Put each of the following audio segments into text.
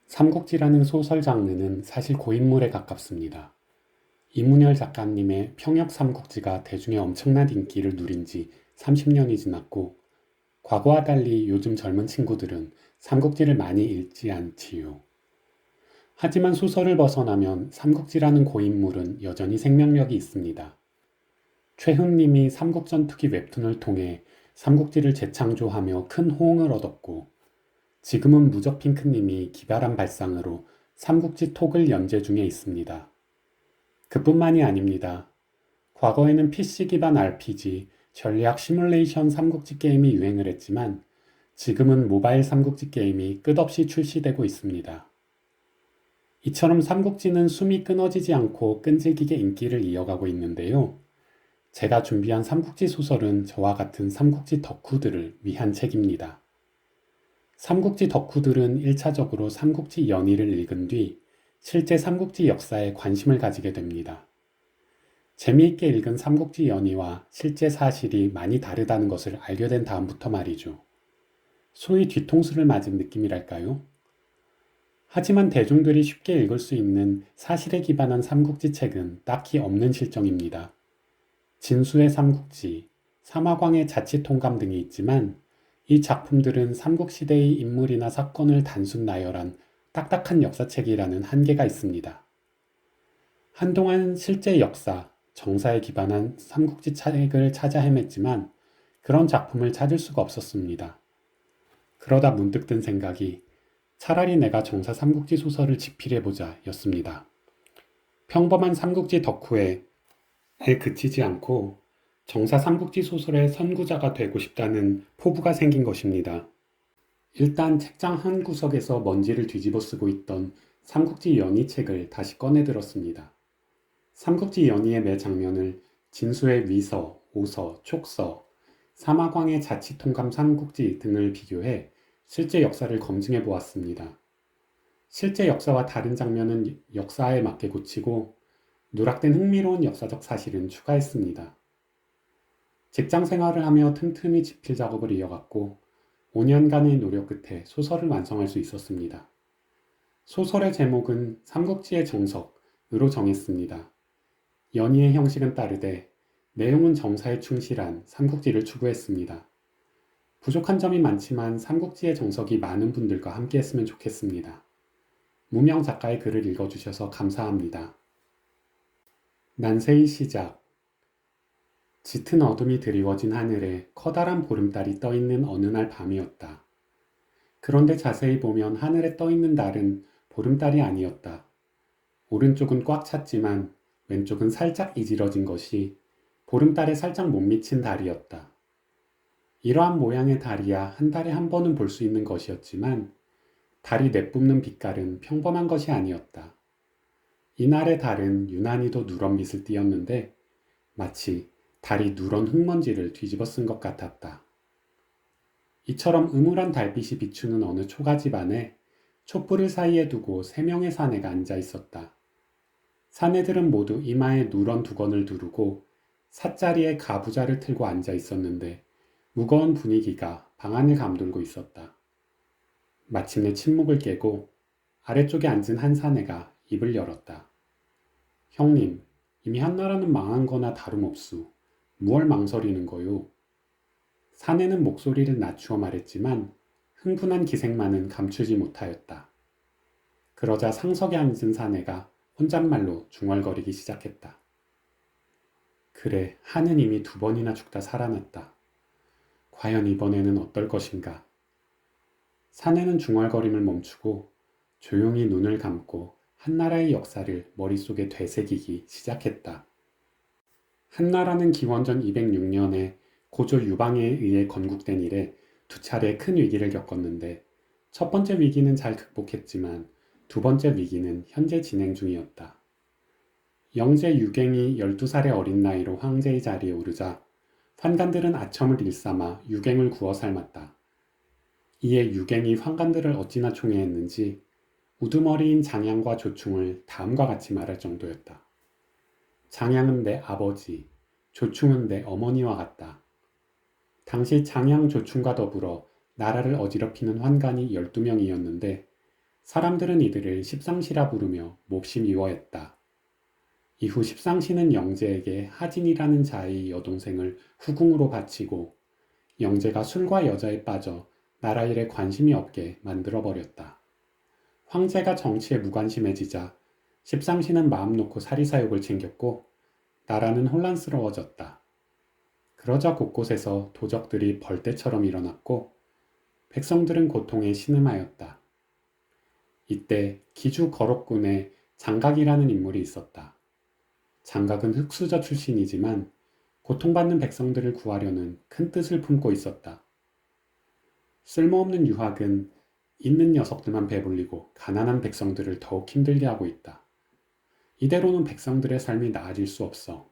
삼국지라는 소설 장르는 사실 고인물에 가깝습니다. 이문열 작가님의 평역 삼국지가 대중의 엄청난 인기를 누린 지 30년이 지났고, 과거와 달리 요즘 젊은 친구들은 삼국지를 많이 읽지 않지요. 하지만 소설을 벗어나면 삼국지라는 고인물은 여전히 생명력이 있습니다. 최훈님이 삼국전투기 웹툰을 통해 삼국지를 재창조하며 큰 호응을 얻었고, 지금은 무적핑크님이 기발한 발상으로 삼국지 톡을 연재 중에 있습니다. 그뿐만이 아닙니다. 과거에는 PC 기반 RPG, 전략 시뮬레이션 삼국지 게임이 유행을 했지만 지금은 모바일 삼국지 게임이 끝없이 출시되고 있습니다. 이처럼 삼국지는 숨이 끊어지지 않고 끈질기게 인기를 이어가고 있는데요. 제가 준비한 삼국지 소설은 저와 같은 삼국지 덕후들을 위한 책입니다. 삼국지 덕후들은 1차적으로 삼국지 연의를 읽은 뒤 실제 삼국지 역사에 관심을 가지게 됩니다. 재미있게 읽은 삼국지 연의와 실제 사실이 많이 다르다는 것을 알게 된 다음부터 말이죠. 소위 뒤통수를 맞은 느낌이랄까요? 하지만 대중들이 쉽게 읽을 수 있는 사실에 기반한 삼국지 책은 딱히 없는 실정입니다. 진수의 삼국지, 사마광의 자치통감 등이 있지만 이 작품들은 삼국시대의 인물이나 사건을 단순 나열한 딱딱한 역사책이라는 한계가 있습니다. 한동안 실제 역사, 정사에 기반한 삼국지 책을 찾아 헤맸지만 그런 작품을 찾을 수가 없었습니다. 그러다 문득 든 생각이 차라리 내가 정사 삼국지 소설을 집필해보자 였습니다. 평범한 삼국지 덕후에 그치지 않고 정사 삼국지 소설의 선구자가 되고 싶다는 포부가 생긴 것입니다. 일단 책장 한 구석에서 먼지를 뒤집어 쓰고 있던 삼국지 연의 책을 다시 꺼내 들었습니다. 삼국지 연의의 매 장면을 진수의 위서, 오서, 촉서, 사마광의 자치통감 삼국지 등을 비교해 실제 역사를 검증해 보았습니다. 실제 역사와 다른 장면은 역사에 맞게 고치고 누락된 흥미로운 역사적 사실은 추가했습니다. 직장 생활을 하며 틈틈이 집필 작업을 이어갔고 5년간의 노력 끝에 소설을 완성할 수 있었습니다. 소설의 제목은 삼국지의 정석으로 정했습니다. 연의의 형식은 따르되 내용은 정사에 충실한 삼국지를 추구했습니다. 부족한 점이 많지만 삼국지의 정석이 많은 분들과 함께 했으면 좋겠습니다. 무명 작가의 글을 읽어주셔서 감사합니다. 난세의 시작. 짙은 어둠이 드리워진 하늘에 커다란 보름달이 떠있는 어느 날 밤이었다. 그런데 자세히 보면 하늘에 떠있는 달은 보름달이 아니었다. 오른쪽은 꽉 찼지만 왼쪽은 살짝 이지러진 것이 보름달에 살짝 못 미친 달이었다. 이러한 모양의 달이야 한 달에 한 번은 볼 수 있는 것이었지만 달이 내뿜는 빛깔은 평범한 것이 아니었다. 이날의 달은 유난히도 누런 빛을 띠었는데 마치 달이 누런 흙먼지를 뒤집어 쓴 것 같았다. 이처럼 음울한 달빛이 비추는 어느 초가집안에 촛불을 사이에 두고 3명의 사내가 앉아 있었다. 사내들은 모두 이마에 누런 두건을 두르고 삿자리에 가부좌를 틀고 앉아 있었는데 무거운 분위기가 방안을 감돌고 있었다. 마침내 침묵을 깨고 아래쪽에 앉은 한 사내가 입을 열었다. 형님, 이미 한나라는 망한 거나 다름없수. 무얼 망설이는 거요? 사내는 목소리를 낮추어 말했지만 흥분한 기색만은 감추지 못하였다. 그러자 상석에 앉은 사내가 혼잣말로 중얼거리기 시작했다. 그래, 하는 이미 2번이나 죽다 살아났다. 과연 이번에는 어떨 것인가? 사내는 중얼거림을 멈추고 조용히 눈을 감고 한나라의 역사를 머릿속에 되새기기 시작했다. 한나라는 기원전 206년에 고조 유방에 의해 건국된 이래 2차례 큰 위기를 겪었는데 첫 번째 위기는 잘 극복했지만 2번째 위기는 현재 진행 중이었다. 영제 유갱이 12살의 어린 나이로 황제의 자리에 오르자 환관들은 아첨을 일삼아 유갱을 구워 삶았다. 이에 유갱이 환관들을 어찌나 총애했는지 우두머리인 장양과 조충을 다음과 같이 말할 정도였다. 장양은 내 아버지, 조충은 내 어머니와 같다. 당시 장양 조충과 더불어 나라를 어지럽히는 환관이 12명이었는데 사람들은 이들을 십상시라 부르며 몹시 미워했다. 이후 십상시는 영제에게 하진이라는 자의 여동생을 후궁으로 바치고 영제가 술과 여자에 빠져 나라 일에 관심이 없게 만들어버렸다. 황제가 정치에 무관심해지자 십상시는 마음 놓고 사리사욕을 챙겼고 나라는 혼란스러워졌다. 그러자 곳곳에서 도적들이 벌떼처럼 일어났고 백성들은 고통에 신음하였다. 이때 기주 거록군에 장각이라는 인물이 있었다. 장각은 흙수저 출신이지만 고통받는 백성들을 구하려는 큰 뜻을 품고 있었다. 쓸모없는 유학은 있는 녀석들만 배불리고 가난한 백성들을 더욱 힘들게 하고 있다. 이대로는 백성들의 삶이 나아질 수 없어.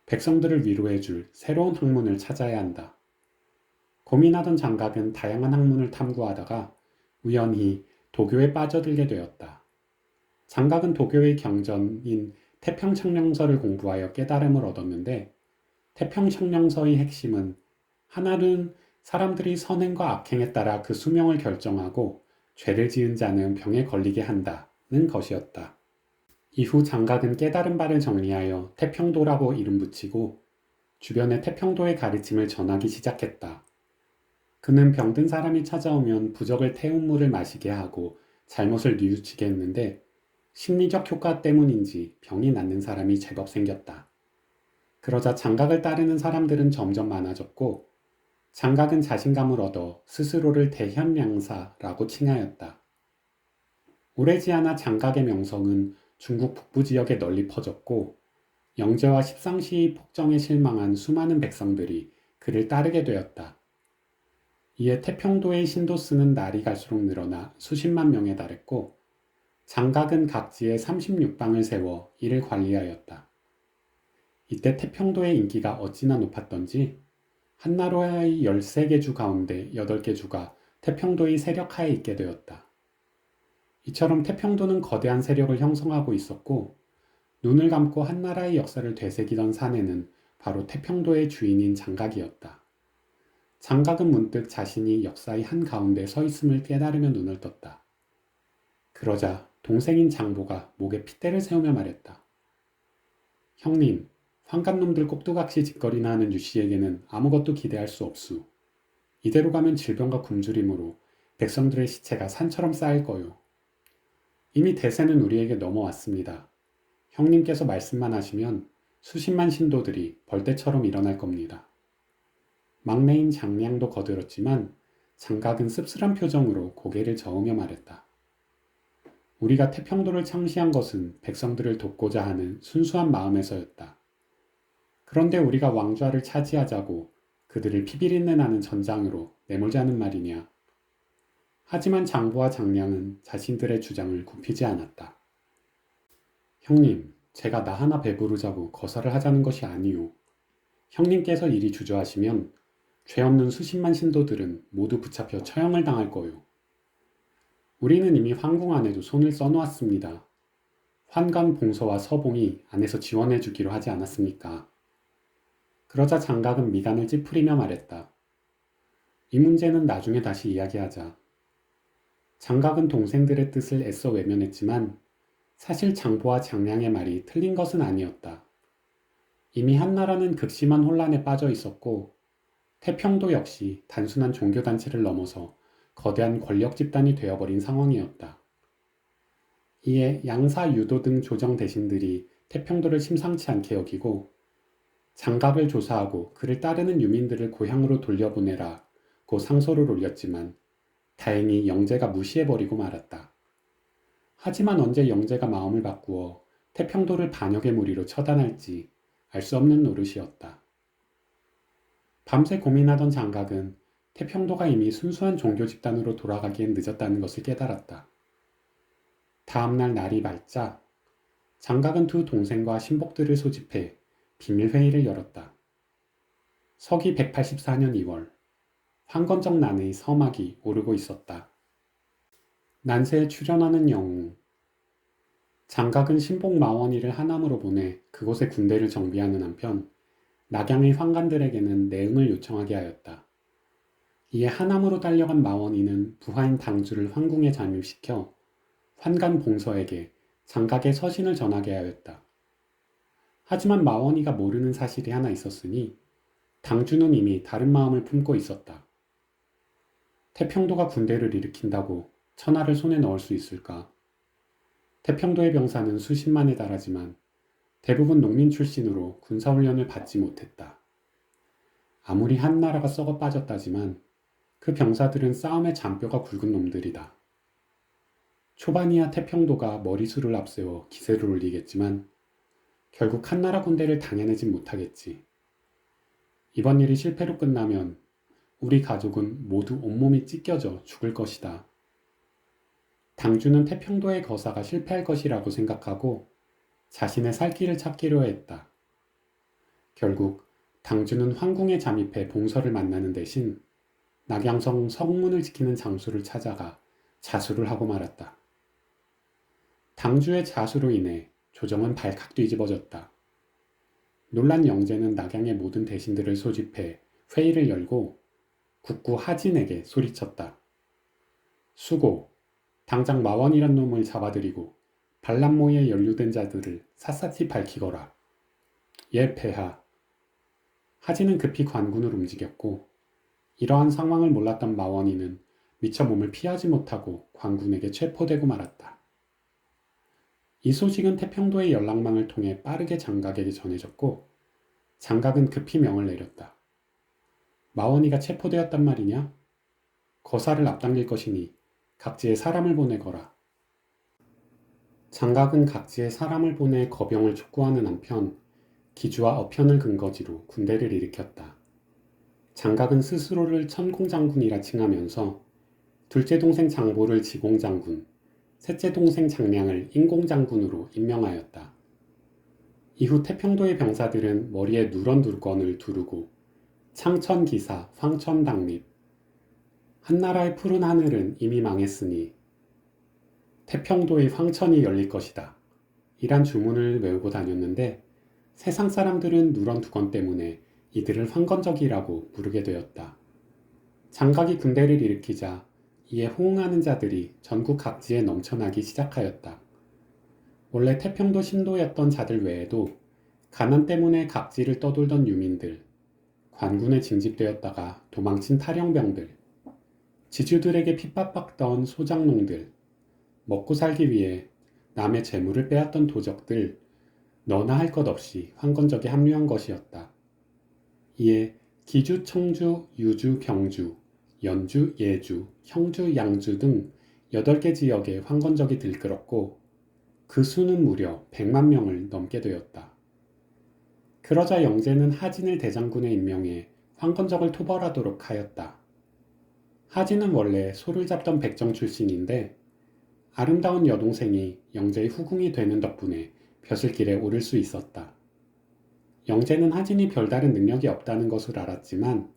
백성들을 위로해줄 새로운 학문을 찾아야 한다. 고민하던 장각은 다양한 학문을 탐구하다가 우연히 도교에 빠져들게 되었다. 장각은 도교의 경전인 태평청명서를 공부하여 깨달음을 얻었는데 태평청명서의 핵심은 하나는 사람들이 선행과 악행에 따라 그 수명을 결정하고 죄를 지은 자는 병에 걸리게 한다는 것이었다. 이후 장각은 깨달은 바를 정리하여 태평도라고 이름 붙이고 주변에 태평도의 가르침을 전하기 시작했다. 그는 병든 사람이 찾아오면 부적을 태운 물을 마시게 하고 잘못을 뉘우치게 했는데 심리적 효과 때문인지 병이 낫는 사람이 제법 생겼다. 그러자 장각을 따르는 사람들은 점점 많아졌고 장각은 자신감을 얻어 스스로를 대현량사라고 칭하였다. 오래지 않아 장각의 명성은 중국 북부 지역에 널리 퍼졌고 영제와 십상시의 폭정에 실망한 수많은 백성들이 그를 따르게 되었다. 이에 태평도의 신도수는 날이 갈수록 늘어나 수십만 명에 달했고 장각은 각지에 36방을 세워 이를 관리하였다. 이때 태평도의 인기가 어찌나 높았던지 한나라의 13개 주 가운데 8개 주가 태평도의 세력하에 있게 되었다. 이처럼 태평도는 거대한 세력을 형성하고 있었고 눈을 감고 한나라의 역사를 되새기던 사내는 바로 태평도의 주인인 장각이었다. 장각은 문득 자신이 역사의 한가운데 서 있음을 깨달으며 눈을 떴다. 그러자 동생인 장보가 목에 핏대를 세우며 말했다. 형님, 환갑놈들 꼭두각시 짓거리나 하는 유씨에게는 아무것도 기대할 수 없수. 이대로 가면 질병과 굶주림으로 백성들의 시체가 산처럼 쌓일 거요. 이미 대세는 우리에게 넘어왔습니다. 형님께서 말씀만 하시면 수십만 신도들이 벌떼처럼 일어날 겁니다. 막내인 장량도 거들었지만 장각은 씁쓸한 표정으로 고개를 저으며 말했다. 우리가 태평도를 창시한 것은 백성들을 돕고자 하는 순수한 마음에서였다. 그런데 우리가 왕좌를 차지하자고 그들을 피비린내 나는 전장으로 내몰자는 말이냐. 하지만 장보와 장량은 자신들의 주장을 굽히지 않았다. 형님, 제가 나 하나 배부르자고 거사를 하자는 것이 아니오. 형님께서 이리 주저하시면 죄 없는 수십만 신도들은 모두 붙잡혀 처형을 당할 거요. 우리는 이미 황궁 안에도 손을 써놓았습니다. 환관 봉서와 서봉이 안에서 지원해 주기로 하지 않았습니까? 그러자 장각은 미간을 찌푸리며 말했다. 이 문제는 나중에 다시 이야기하자. 장각은 동생들의 뜻을 애써 외면했지만 사실 장보와 장량의 말이 틀린 것은 아니었다. 이미 한나라는 극심한 혼란에 빠져 있었고 태평도 역시 단순한 종교단체를 넘어서 거대한 권력 집단이 되어버린 상황이었다. 이에 양사, 유도 등 조정 대신들이 태평도를 심상치 않게 여기고 장각을 조사하고 그를 따르는 유민들을 고향으로 돌려보내라고 상소를 올렸지만 다행히 영제가 무시해버리고 말았다. 하지만 언제 영제가 마음을 바꾸어 태평도를 반역의 무리로 처단할지 알 수 없는 노릇이었다. 밤새 고민하던 장각은 태평도가 이미 순수한 종교 집단으로 돌아가기엔 늦었다는 것을 깨달았다. 다음날 날이 밝자 장각은 두 동생과 신복들을 소집해 비밀회의를 열었다. 서기 184년 2월 황건적 난의 서막이 오르고 있었다. 난세에 출현하는 영웅. 장각은 신복 마원이를 하남으로 보내 그곳에 군대를 정비하는 한편 낙양의 환관들에게는 내응을 요청하게 하였다. 이에 하남으로 달려간 마원이는 부하인 당주를 황궁에 잠입시켜 환관 봉서에게 장각의 서신을 전하게 하였다. 하지만 마원이가 모르는 사실이 하나 있었으니 당주는 이미 다른 마음을 품고 있었다. 태평도가 군대를 일으킨다고 천하를 손에 넣을 수 있을까? 태평도의 병사는 수십만에 달하지만 대부분 농민 출신으로 군사훈련을 받지 못했다. 아무리 한 나라가 썩어 빠졌다지만 그 병사들은 싸움의 잔뼈가 굵은 놈들이다. 초반이야 태평도가 머리수를 앞세워 기세를 올리겠지만 결국 한나라 군대를 당해내진 못하겠지. 이번 일이 실패로 끝나면 우리 가족은 모두 온몸이 찢겨져 죽을 것이다. 당주는 태평도의 거사가 실패할 것이라고 생각하고 자신의 살 길을 찾기로 했다. 결국 당주는 황궁에 잠입해 봉서를 만나는 대신 낙양성 성문을 지키는 장수를 찾아가 자수를 하고 말았다. 당주의 자수로 인해 조정은 발칵 뒤집어졌다. 놀란 영제는 낙양의 모든 대신들을 소집해 회의를 열고 국구 하진에게 소리쳤다. 수고, 당장 마원이란 놈을 잡아들이고 반란모에 연루된 자들을 샅샅이 밝히거라. 예, 폐하. 하진은 급히 관군을 움직였고 이러한 상황을 몰랐던 마원이는 미처 몸을 피하지 못하고 관군에게 체포되고 말았다. 이 소식은 태평도의 연락망을 통해 빠르게 장각에게 전해졌고 장각은 급히 명을 내렸다. 마원이가 체포되었단 말이냐? 거사를 앞당길 것이니 각지에 사람을 보내거라. 장각은 각지에 사람을 보내 거병을 촉구하는 한편 기주와 어편을 근거지로 군대를 일으켰다. 장각은 스스로를 천공장군이라 칭하면서 둘째 동생 장보를 지공장군, 셋째 동생 장량을 인공장군으로 임명하였다. 이후 태평도의 병사들은 머리에 누런 두건을 두르고 창천기사, 황천당립, 한나라의 푸른 하늘은 이미 망했으니 태평도의 황천이 열릴 것이다. 이란 주문을 외우고 다녔는데 세상 사람들은 누런 두건 때문에 이들을 황건적이라고 부르게 되었다. 장각이 군대를 일으키자 이에 호응하는 자들이 전국 각지에 넘쳐나기 시작하였다. 원래 태평도 신도였던 자들 외에도 가난 때문에 각지를 떠돌던 유민들, 관군에 징집되었다가 도망친 탈영병들, 지주들에게 핍박받던 소장농들, 먹고 살기 위해 남의 재물을 빼앗던 도적들, 너나 할 것 없이 황건적에 합류한 것이었다. 이에 기주, 청주, 유주, 경주, 연주, 예주, 형주, 양주 등 8개 지역에 황건적이 들끓었고 그 수는 무려 100만 명을 넘게 되었다. 그러자 영제는 하진을 대장군에 임명해 황건적을 토벌하도록 하였다. 하진은 원래 소를 잡던 백정 출신인데 아름다운 여동생이 영제의 후궁이 되는 덕분에 벼슬길에 오를 수 있었다. 영제는 하진이 별다른 능력이 없다는 것을 알았지만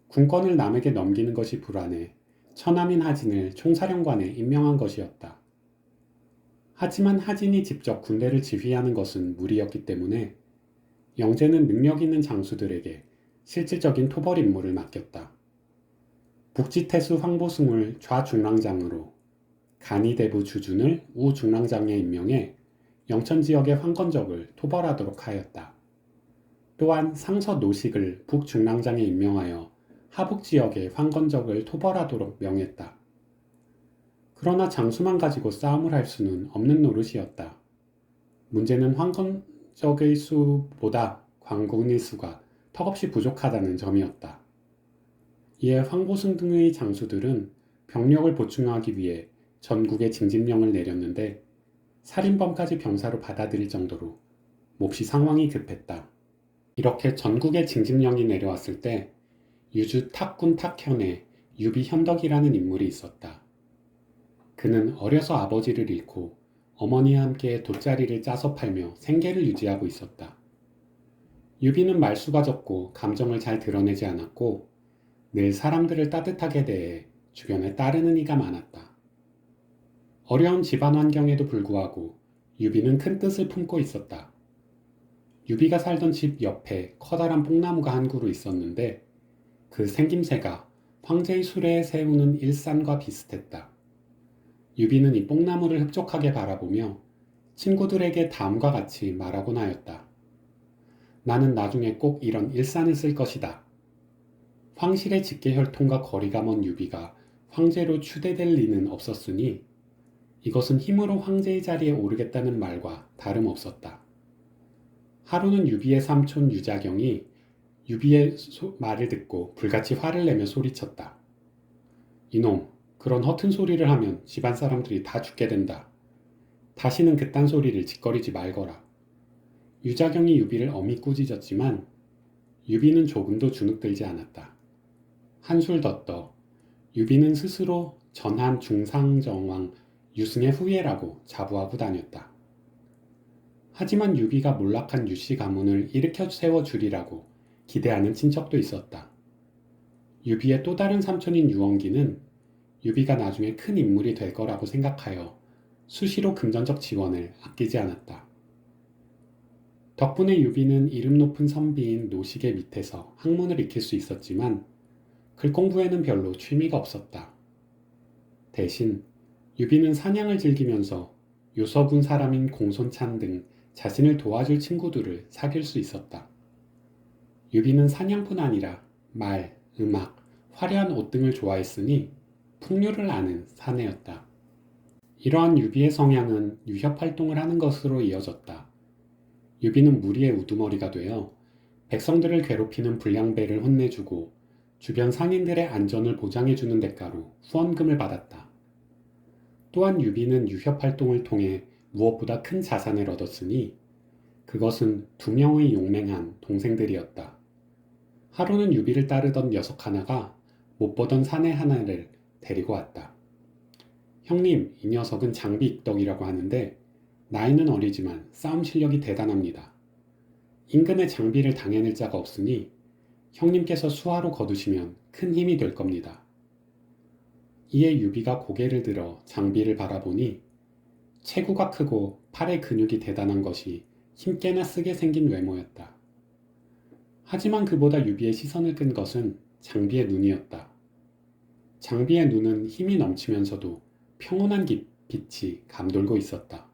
군권을 남에게 넘기는 것이 불안해 처남인 하진을 총사령관에 임명한 것이었다. 하지만 하진이 직접 군대를 지휘하는 것은 무리였기 때문에 영제는 능력 있는 장수들에게 실질적인 토벌 임무를 맡겼다. 북지태수 황보승을 좌중랑장으로, 간이대부 주준을 우중랑장에 임명해 영천 지역의 황건적을 토벌하도록 하였다. 또한 상서 노식을 북중랑장에 임명하여 하북 지역의 황건적을 토벌하도록 명했다. 그러나 장수만 가지고 싸움을 할 수는 없는 노릇이었다. 문제는 황건적의 수보다 관군의 수가 턱없이 부족하다는 점이었다. 이에 황보승 등의 장수들은 병력을 보충하기 위해 전국에 징집령을 내렸는데 살인범까지 병사로 받아들일 정도로 몹시 상황이 급했다. 이렇게 전국에 징집령이 내려왔을 때 유주 탁군 탁현에 유비 현덕이라는 인물이 있었다. 그는 어려서 아버지를 잃고 어머니와 함께 돗자리를 짜서 팔며 생계를 유지하고 있었다. 유비는 말수가 적고 감정을 잘 드러내지 않았고 늘 사람들을 따뜻하게 대해 주변에 따르는 이가 많았다. 어려운 집안 환경에도 불구하고 유비는 큰 뜻을 품고 있었다. 유비가 살던 집 옆에 커다란 뽕나무가 한 그루 있었는데 그 생김새가 황제의 수레에 세우는 일산과 비슷했다. 유비는 이 뽕나무를 흡족하게 바라보며 친구들에게 다음과 같이 말하곤 하였다. 나는 나중에 꼭 이런 일산을 쓸 것이다. 황실의 직계혈통과 거리가 먼 유비가 황제로 추대될 리는 없었으니 이것은 힘으로 황제의 자리에 오르겠다는 말과 다름없었다. 하루는 유비의 삼촌 유자경이 유비의 말을 듣고 불같이 화를 내며 소리쳤다. 이놈, 그런 허튼 소리를 하면 집안 사람들이 다 죽게 된다. 다시는 그딴 소리를 짓거리지 말거라. 유자경이 유비를 엄히 꾸짖었지만 유비는 조금도 주눅들지 않았다. 한술 더 떠 유비는 스스로 전한 중상정왕 유승의 후예라고 자부하고 다녔다. 하지만 유비가 몰락한 유씨 가문을 일으켜 세워주리라고 기대하는 친척도 있었다. 유비의 또 다른 삼촌인 유원기는 유비가 나중에 큰 인물이 될 거라고 생각하여 수시로 금전적 지원을 아끼지 않았다. 덕분에 유비는 이름 높은 선비인 노식의 밑에서 학문을 익힐 수 있었지만 글 공부에는 별로 취미가 없었다. 대신 유비는 사냥을 즐기면서 요서군 사람인 공손찬 등 자신을 도와줄 친구들을 사귈 수 있었다. 유비는 사냥뿐 아니라 말, 음악, 화려한 옷 등을 좋아했으니 풍류를 아는 사내였다. 이러한 유비의 성향은 유협 활동을 하는 것으로 이어졌다. 유비는 무리의 우두머리가 되어 백성들을 괴롭히는 불량배를 혼내주고 주변 상인들의 안전을 보장해주는 대가로 후원금을 받았다. 또한 유비는 유협 활동을 통해 무엇보다 큰 자산을 얻었으니 그것은 2명의 용맹한 동생들이었다. 하루는 유비를 따르던 녀석 하나가 못 보던 사내 하나를 데리고 왔다. 형님, 이 녀석은 장비 익덕이라고 하는데 나이는 어리지만 싸움 실력이 대단합니다. 임금의 장비를 당해낼 자가 없으니 형님께서 수하로 거두시면 큰 힘이 될 겁니다. 이에 유비가 고개를 들어 장비를 바라보니 체구가 크고 팔의 근육이 대단한 것이 힘께나 쓰게 생긴 외모였다. 하지만 그보다 유비의 시선을 끈 것은 장비의 눈이었다. 장비의 눈은 힘이 넘치면서도 평온한 빛이 감돌고 있었다.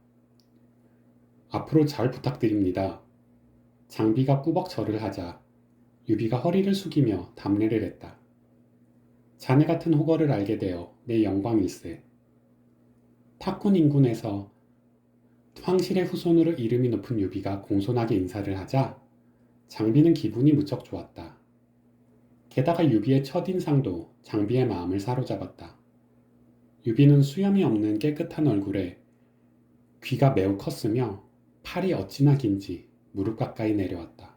앞으로 잘 부탁드립니다. 장비가 꾸벅 절을 하자 유비가 허리를 숙이며 답례를 했다. 자네 같은 호거를 알게 되어 내 영광일세. 탁군 인군에서 황실의 후손으로 이름이 높은 유비가 공손하게 인사를 하자 장비는 기분이 무척 좋았다. 게다가 유비의 첫인상도 장비의 마음을 사로잡았다. 유비는 수염이 없는 깨끗한 얼굴에 귀가 매우 컸으며 팔이 어찌나 긴지 무릎 가까이 내려왔다.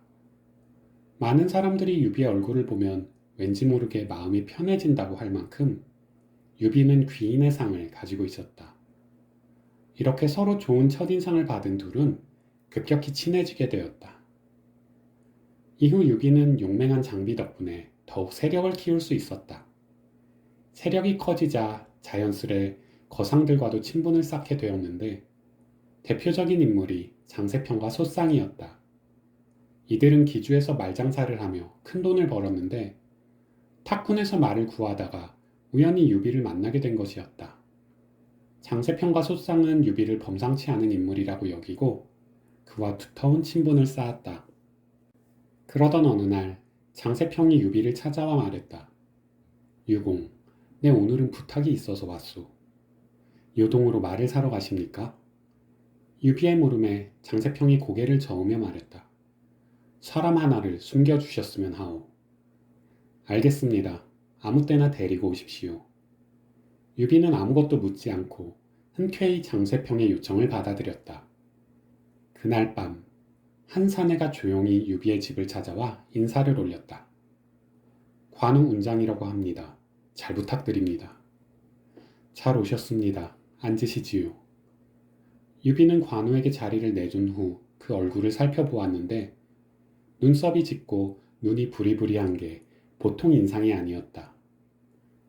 많은 사람들이 유비의 얼굴을 보면 왠지 모르게 마음이 편해진다고 할 만큼 유비는 귀인의 상을 가지고 있었다. 이렇게 서로 좋은 첫인상을 받은 둘은 급격히 친해지게 되었다. 이후 유비는 용맹한 장비 덕분에 더욱 세력을 키울 수 있었다. 세력이 커지자 자연스레 거상들과도 친분을 쌓게 되었는데 대표적인 인물이 장세평과 소쌍이었다. 이들은 기주에서 말장사를 하며 큰 돈을 벌었는데 탁군에서 말을 구하다가 우연히 유비를 만나게 된 것이었다. 장세평과 소쌍은 유비를 범상치 않은 인물이라고 여기고 그와 두터운 친분을 쌓았다. 그러던 어느 날 장세평이 유비를 찾아와 말했다. 유공, 내 오늘은 부탁이 있어서 왔소. 요동으로 말을 사러 가십니까? 유비의 물음에 장세평이 고개를 저으며 말했다. 사람 하나를 숨겨주셨으면 하오. 알겠습니다. 아무 때나 데리고 오십시오. 유비는 아무것도 묻지 않고 흔쾌히 장세평의 요청을 받아들였다. 그날 밤 한 사내가 조용히 유비의 집을 찾아와 인사를 올렸다. 관우 운장이라고 합니다. 잘 부탁드립니다. 잘 오셨습니다. 앉으시지요. 유비는 관우에게 자리를 내준 후 그 얼굴을 살펴보았는데 눈썹이 짙고 눈이 부리부리한 게 보통 인상이 아니었다.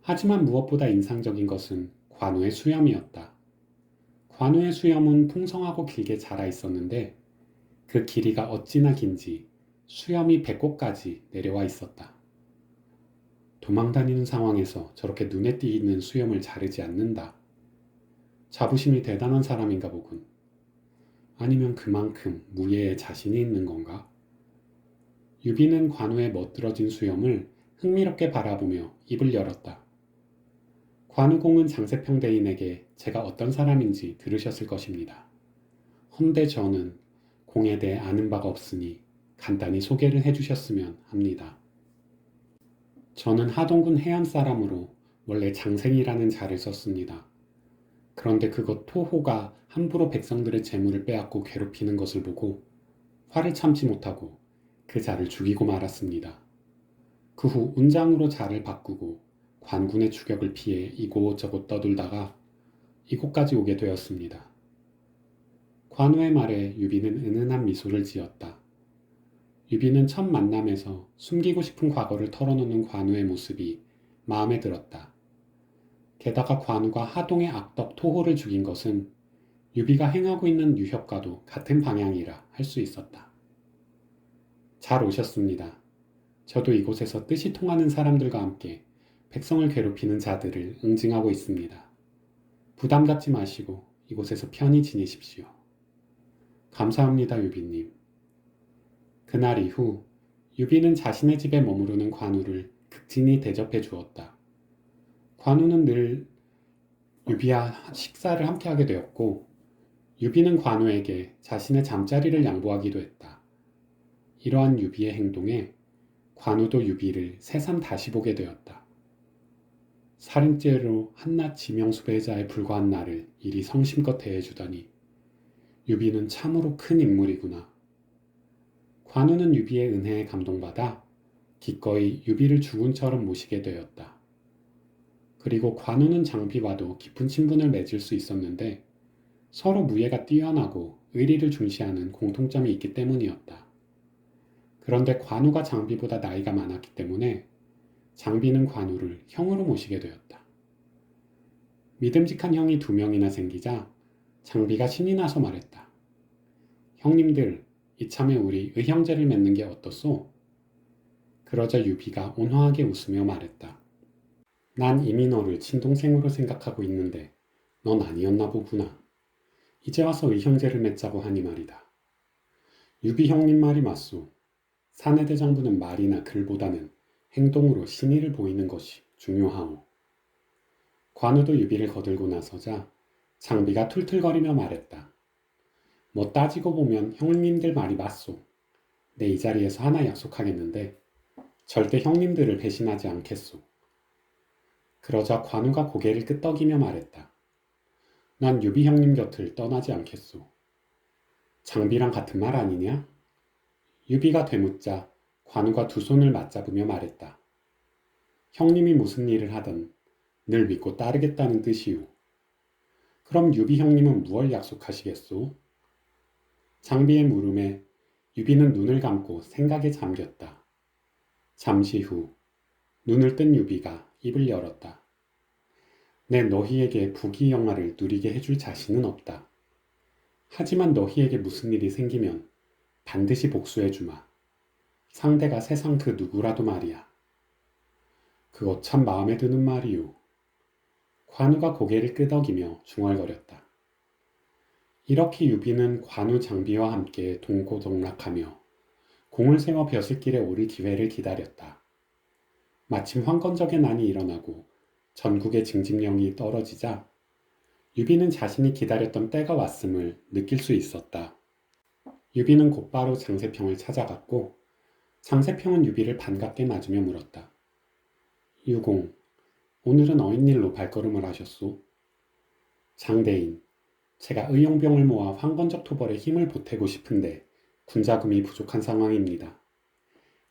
하지만 무엇보다 인상적인 것은 관우의 수염이었다. 관우의 수염은 풍성하고 길게 자라 있었는데 그 길이가 어찌나 긴지 수염이 배꼽까지 내려와 있었다. 도망다니는 상황에서 저렇게 눈에 띄는 수염을 자르지 않는다. 자부심이 대단한 사람인가 보군. 아니면 그만큼 무예에 자신이 있는 건가? 유비는 관우의 멋들어진 수염을 흥미롭게 바라보며 입을 열었다. 관우공은 장세평 대인에게 제가 어떤 사람인지 들으셨을 것입니다. 헌데 저는 공에 대해 아는 바가 없으니 간단히 소개를 해주셨으면 합니다. 저는 하동군 해안 사람으로 원래 장생이라는 자를 썼습니다. 그런데 그것 토호가 함부로 백성들의 재물을 빼앗고 괴롭히는 것을 보고 화를 참지 못하고 그 자를 죽이고 말았습니다. 그 후 운장으로 자를 바꾸고 관군의 추격을 피해 이곳저곳 떠돌다가 이곳까지 오게 되었습니다. 관우의 말에 유비는 은은한 미소를 지었다. 유비는 첫 만남에서 숨기고 싶은 과거를 털어놓는 관우의 모습이 마음에 들었다. 게다가 관우가 하동의 악덕 토호를 죽인 것은 유비가 행하고 있는 유협과도 같은 방향이라 할 수 있었다. 잘 오셨습니다. 저도 이곳에서 뜻이 통하는 사람들과 함께 백성을 괴롭히는 자들을 응징하고 있습니다. 부담 갖지 마시고 이곳에서 편히 지내십시오. 감사합니다, 유비님. 그날 이후 유비는 자신의 집에 머무르는 관우를 극진히 대접해 주었다. 관우는 늘 유비와 식사를 함께 하게 되었고 유비는 관우에게 자신의 잠자리를 양보하기도 했다. 이러한 유비의 행동에 관우도 유비를 새삼 다시 보게 되었다. 살인죄로 한낱 지명수배자에 불과한 나를 이리 성심껏 대해주다니 유비는 참으로 큰 인물이구나. 관우는 유비의 은혜에 감동받아 기꺼이 유비를 주군처럼 모시게 되었다. 그리고 관우는 장비와도 깊은 친분을 맺을 수 있었는데 서로 무예가 뛰어나고 의리를 중시하는 공통점이 있기 때문이었다. 그런데 관우가 장비보다 나이가 많았기 때문에 장비는 관우를 형으로 모시게 되었다. 믿음직한 형이 2명이나 생기자 장비가 신이 나서 말했다. 형님들, 이참에 우리 의형제를 맺는 게 어떻소? 그러자 유비가 온화하게 웃으며 말했다. 난 이미 너를 친동생으로 생각하고 있는데 넌 아니었나 보구나. 이제 와서 의형제를 맺자고 하니 말이다. 유비 형님 말이 맞소. 사내대장부는 말이나 글보다는 행동으로 신의를 보이는 것이 중요하오. 관우도 유비를 거들고 나서자 장비가 툴툴거리며 말했다. 뭐 따지고 보면 형님들 말이 맞소. 내 이 자리에서 하나 약속하겠는데 절대 형님들을 배신하지 않겠소. 그러자 관우가 고개를 끄덕이며 말했다. 난 유비 형님 곁을 떠나지 않겠소. 장비랑 같은 말 아니냐? 유비가 되묻자 관우가 두 손을 맞잡으며 말했다. 형님이 무슨 일을 하든 늘 믿고 따르겠다는 뜻이오. 그럼 유비 형님은 무얼 약속하시겠소? 장비의 물음에 유비는 눈을 감고 생각에 잠겼다. 잠시 후 눈을 뜬 유비가 입을 열었다. 내 너희에게 부귀영화를 누리게 해줄 자신은 없다. 하지만 너희에게 무슨 일이 생기면 반드시 복수해주마. 상대가 세상 그 누구라도 말이야. 그거 참 마음에 드는 말이오. 관우가 고개를 끄덕이며 중얼거렸다. 이렇게 유비는 관우 장비와 함께 동고동락하며 공을 세워 벼슬길에 오를 기회를 기다렸다. 마침 황건적의 난이 일어나고 전국의 징집령이 떨어지자 유비는 자신이 기다렸던 때가 왔음을 느낄 수 있었다. 유비는 곧바로 장세평을 찾아갔고 장세평은 유비를 반갑게 맞으며 물었다. 유공, 오늘은 어인일로 발걸음을 하셨소? 장대인, 제가 의용병을 모아 황건적 토벌에 힘을 보태고 싶은데 군자금이 부족한 상황입니다.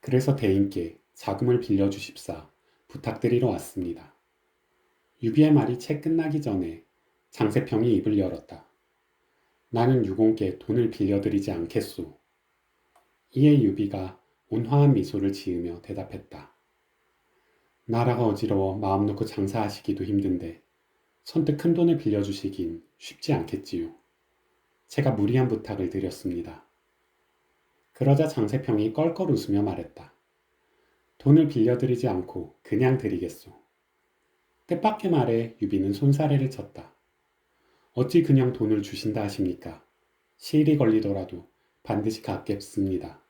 그래서 대인께 자금을 빌려주십사 부탁드리러 왔습니다. 유비의 말이 채 끝나기 전에 장세평이 입을 열었다. 나는 유공께 돈을 빌려드리지 않겠소. 이에 유비가 온화한 미소를 지으며 대답했다. 나라가 어지러워 마음 놓고 장사하시기도 힘든데 선뜻 큰 돈을 빌려주시긴 쉽지 않겠지요. 제가 무리한 부탁을 드렸습니다. 그러자 장세평이 껄껄 웃으며 말했다. 돈을 빌려드리지 않고 그냥 드리겠소. 뜻밖의 말에 유비는 손사래를 쳤다. 어찌 그냥 돈을 주신다 하십니까? 시일이 걸리더라도 반드시 갚겠습니다.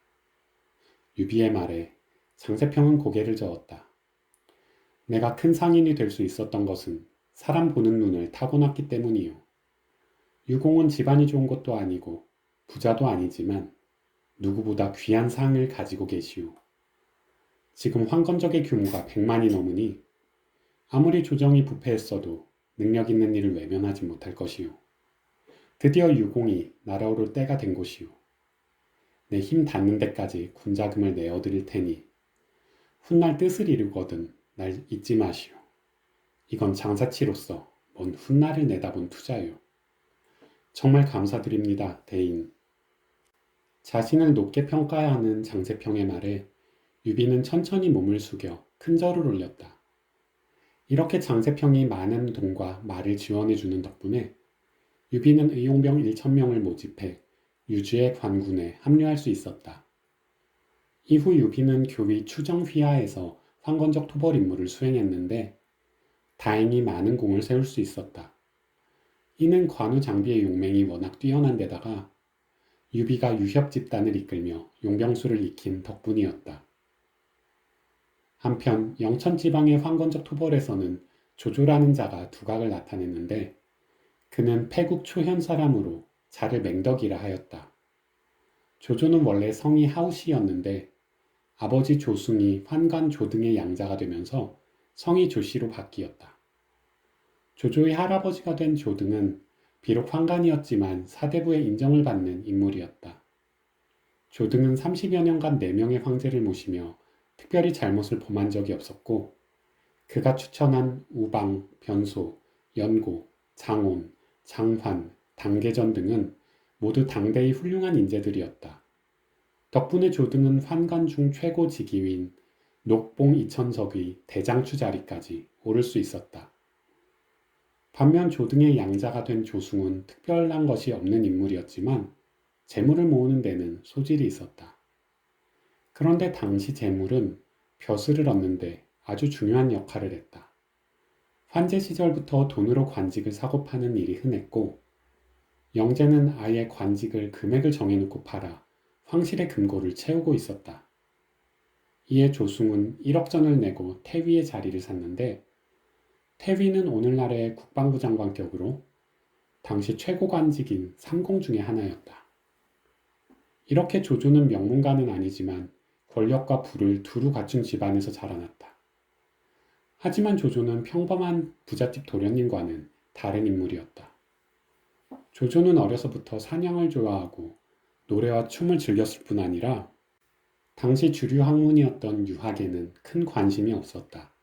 유비의 말에 장세평은 고개를 저었다. 내가 큰 상인이 될 수 있었던 것은 사람 보는 눈을 타고났기 때문이요. 유공은 집안이 좋은 것도 아니고 부자도 아니지만 누구보다 귀한 상을 가지고 계시오. 지금 황건적의 규모가 100만이 넘으니 아무리 조정이 부패했어도 능력 있는 일을 외면하지 못할 것이오. 드디어 유공이 날아오를 때가 된 곳이오. 내 힘 닿는 데까지 군자금을 내어드릴 테니 훗날 뜻을 이루거든 날 잊지 마시오. 이건 장사치로서 먼 훗날을 내다본 투자요. 정말 감사드립니다, 대인. 자신을 높게 평가해야 하는 장세평의 말에 유비는 천천히 몸을 숙여 큰 절을 올렸다. 이렇게 장세평이 많은 돈과 말을 지원해주는 덕분에 유비는 의용병 1,000명을 모집해 유주의 관군에 합류할 수 있었다. 이후 유비는 교위 추정휘하에서 황건적 토벌 임무를 수행했는데 다행히 많은 공을 세울 수 있었다. 이는 관우 장비의 용맹이 워낙 뛰어난 데다가 유비가 유협 집단을 이끌며 용병수를 익힌 덕분이었다. 한편 영천 지방의 황건적 토벌에서는 조조라는 자가 두각을 나타냈는데 그는 패국 초현 사람으로 자를 맹덕이라 하였다. 조조는 원래 성이 하우시였는데 아버지 조숭이 환관 조등의 양자가 되면서 성이 조씨로 바뀌었다. 조조의 할아버지가 된 조등은 비록 환관이었지만 사대부의 인정을 받는 인물이었다. 조등은 30여 년간 4명의 황제를 모시며 특별히 잘못을 범한 적이 없었고 그가 추천한 우방, 변소, 연고, 장온, 장환, 당계전 등은 모두 당대의 훌륭한 인재들이었다. 덕분에 조등은 환관 중 최고 직위인 녹봉 이천석의 대장추 자리까지 오를 수 있었다. 반면 조등의 양자가 된 조승은 특별한 것이 없는 인물이었지만 재물을 모으는 데는 소질이 있었다. 그런데 당시 재물은 벼슬을 얻는데 아주 중요한 역할을 했다. 환제 시절부터 돈으로 관직을 사고 파는 일이 흔했고 영제는 아예 관직을 금액을 정해놓고 팔아 황실의 금고를 채우고 있었다. 이에 조승은 1억 전을 내고 태위의 자리를 샀는데 태위는 오늘날의 국방부 장관격으로 당시 최고 관직인 3공 중의 하나였다. 이렇게 조조는 명문가는 아니지만 권력과 부를 두루 갖춘 집안에서 자라났다. 하지만 조조는 평범한 부잣집 도련님과는 다른 인물이었다. 조조는 어려서부터 사냥을 좋아하고 노래와 춤을 즐겼을 뿐 아니라 당시 주류 학문이었던 유학에는 큰 관심이 없었다.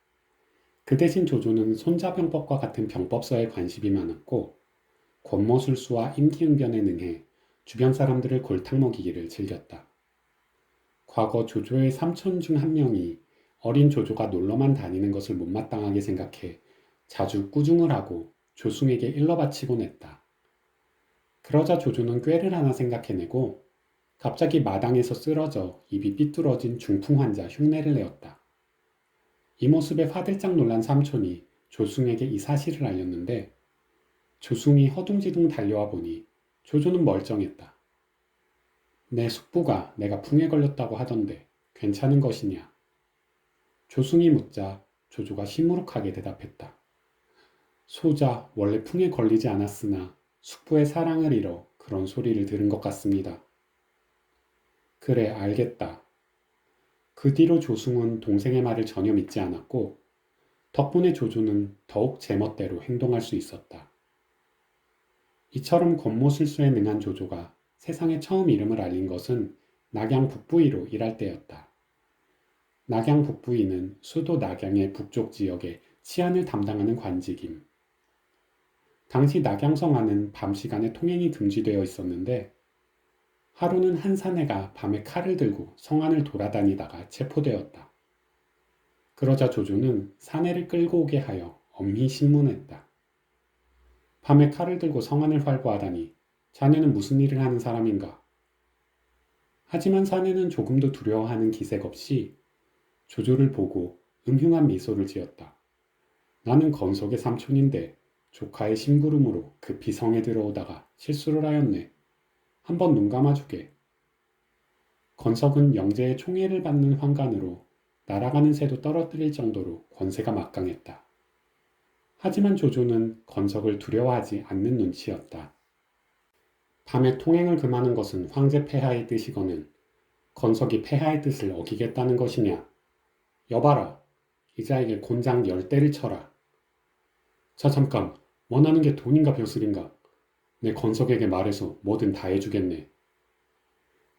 그 대신 조조는 손자병법과 같은 병법서에 관심이 많았고 권모술수와 임기응변에 능해 주변 사람들을 골탕 먹이기를 즐겼다. 과거 조조의 삼촌 중 한 명이 어린 조조가 놀러만 다니는 것을 못마땅하게 생각해 자주 꾸중을 하고 조숭에게 일러 바치곤 했다. 그러자 조조는 꾀를 하나 생각해내고 갑자기 마당에서 쓰러져 입이 삐뚤어진 중풍 환자 흉내를 내었다. 이 모습에 화들짝 놀란 삼촌이 조숭에게 이 사실을 알렸는데 조숭이 허둥지둥 달려와 보니 조조는 멀쩡했다. 내 숙부가 내가 풍에 걸렸다고 하던데 괜찮은 것이냐? 조숭이 묻자 조조가 시무룩하게 대답했다. 소자 원래 풍에 걸리지 않았으나 숙부의 사랑을 잃어 그런 소리를 들은 것 같습니다. 그래, 알겠다. 그 뒤로 조승은 동생의 말을 전혀 믿지 않았고 덕분에 조조는 더욱 제멋대로 행동할 수 있었다. 이처럼 권모술수에 능한 조조가 세상에 처음 이름을 알린 것은 낙양 북부위로 일할 때였다. 낙양 북부위는 수도 낙양의 북쪽 지역에 치안을 담당하는 관직임. 당시 낙양성 안은 밤 시간에 통행이 금지되어 있었는데 하루는 한 사내가 밤에 칼을 들고 성 안을 돌아다니다가 체포되었다. 그러자 조조는 사내를 끌고 오게 하여 엄히 신문했다. 밤에 칼을 들고 성 안을 활보하다니 자네는 무슨 일을 하는 사람인가? 하지만 사내는 조금도 두려워하는 기색 없이 조조를 보고 음흉한 미소를 지었다. 나는 건석의 삼촌인데 조카의 심부름으로 급히 성에 들어오다가 실수를 하였네. 한번 눈 감아주게. 건석은 영제의 총애를 받는 환관으로 날아가는 새도 떨어뜨릴 정도로 권세가 막강했다. 하지만 조조는 건석을 두려워하지 않는 눈치였다. 밤에 통행을 금하는 것은 황제 폐하의 뜻이거늘 건석이 폐하의 뜻을 어기겠다는 것이냐. 여봐라. 이자에게 곤장 10대를 쳐라. 자 잠깐. 원하는 게 돈인가 벼슬인가. 내 건석에게 말해서 뭐든 다 해주겠네.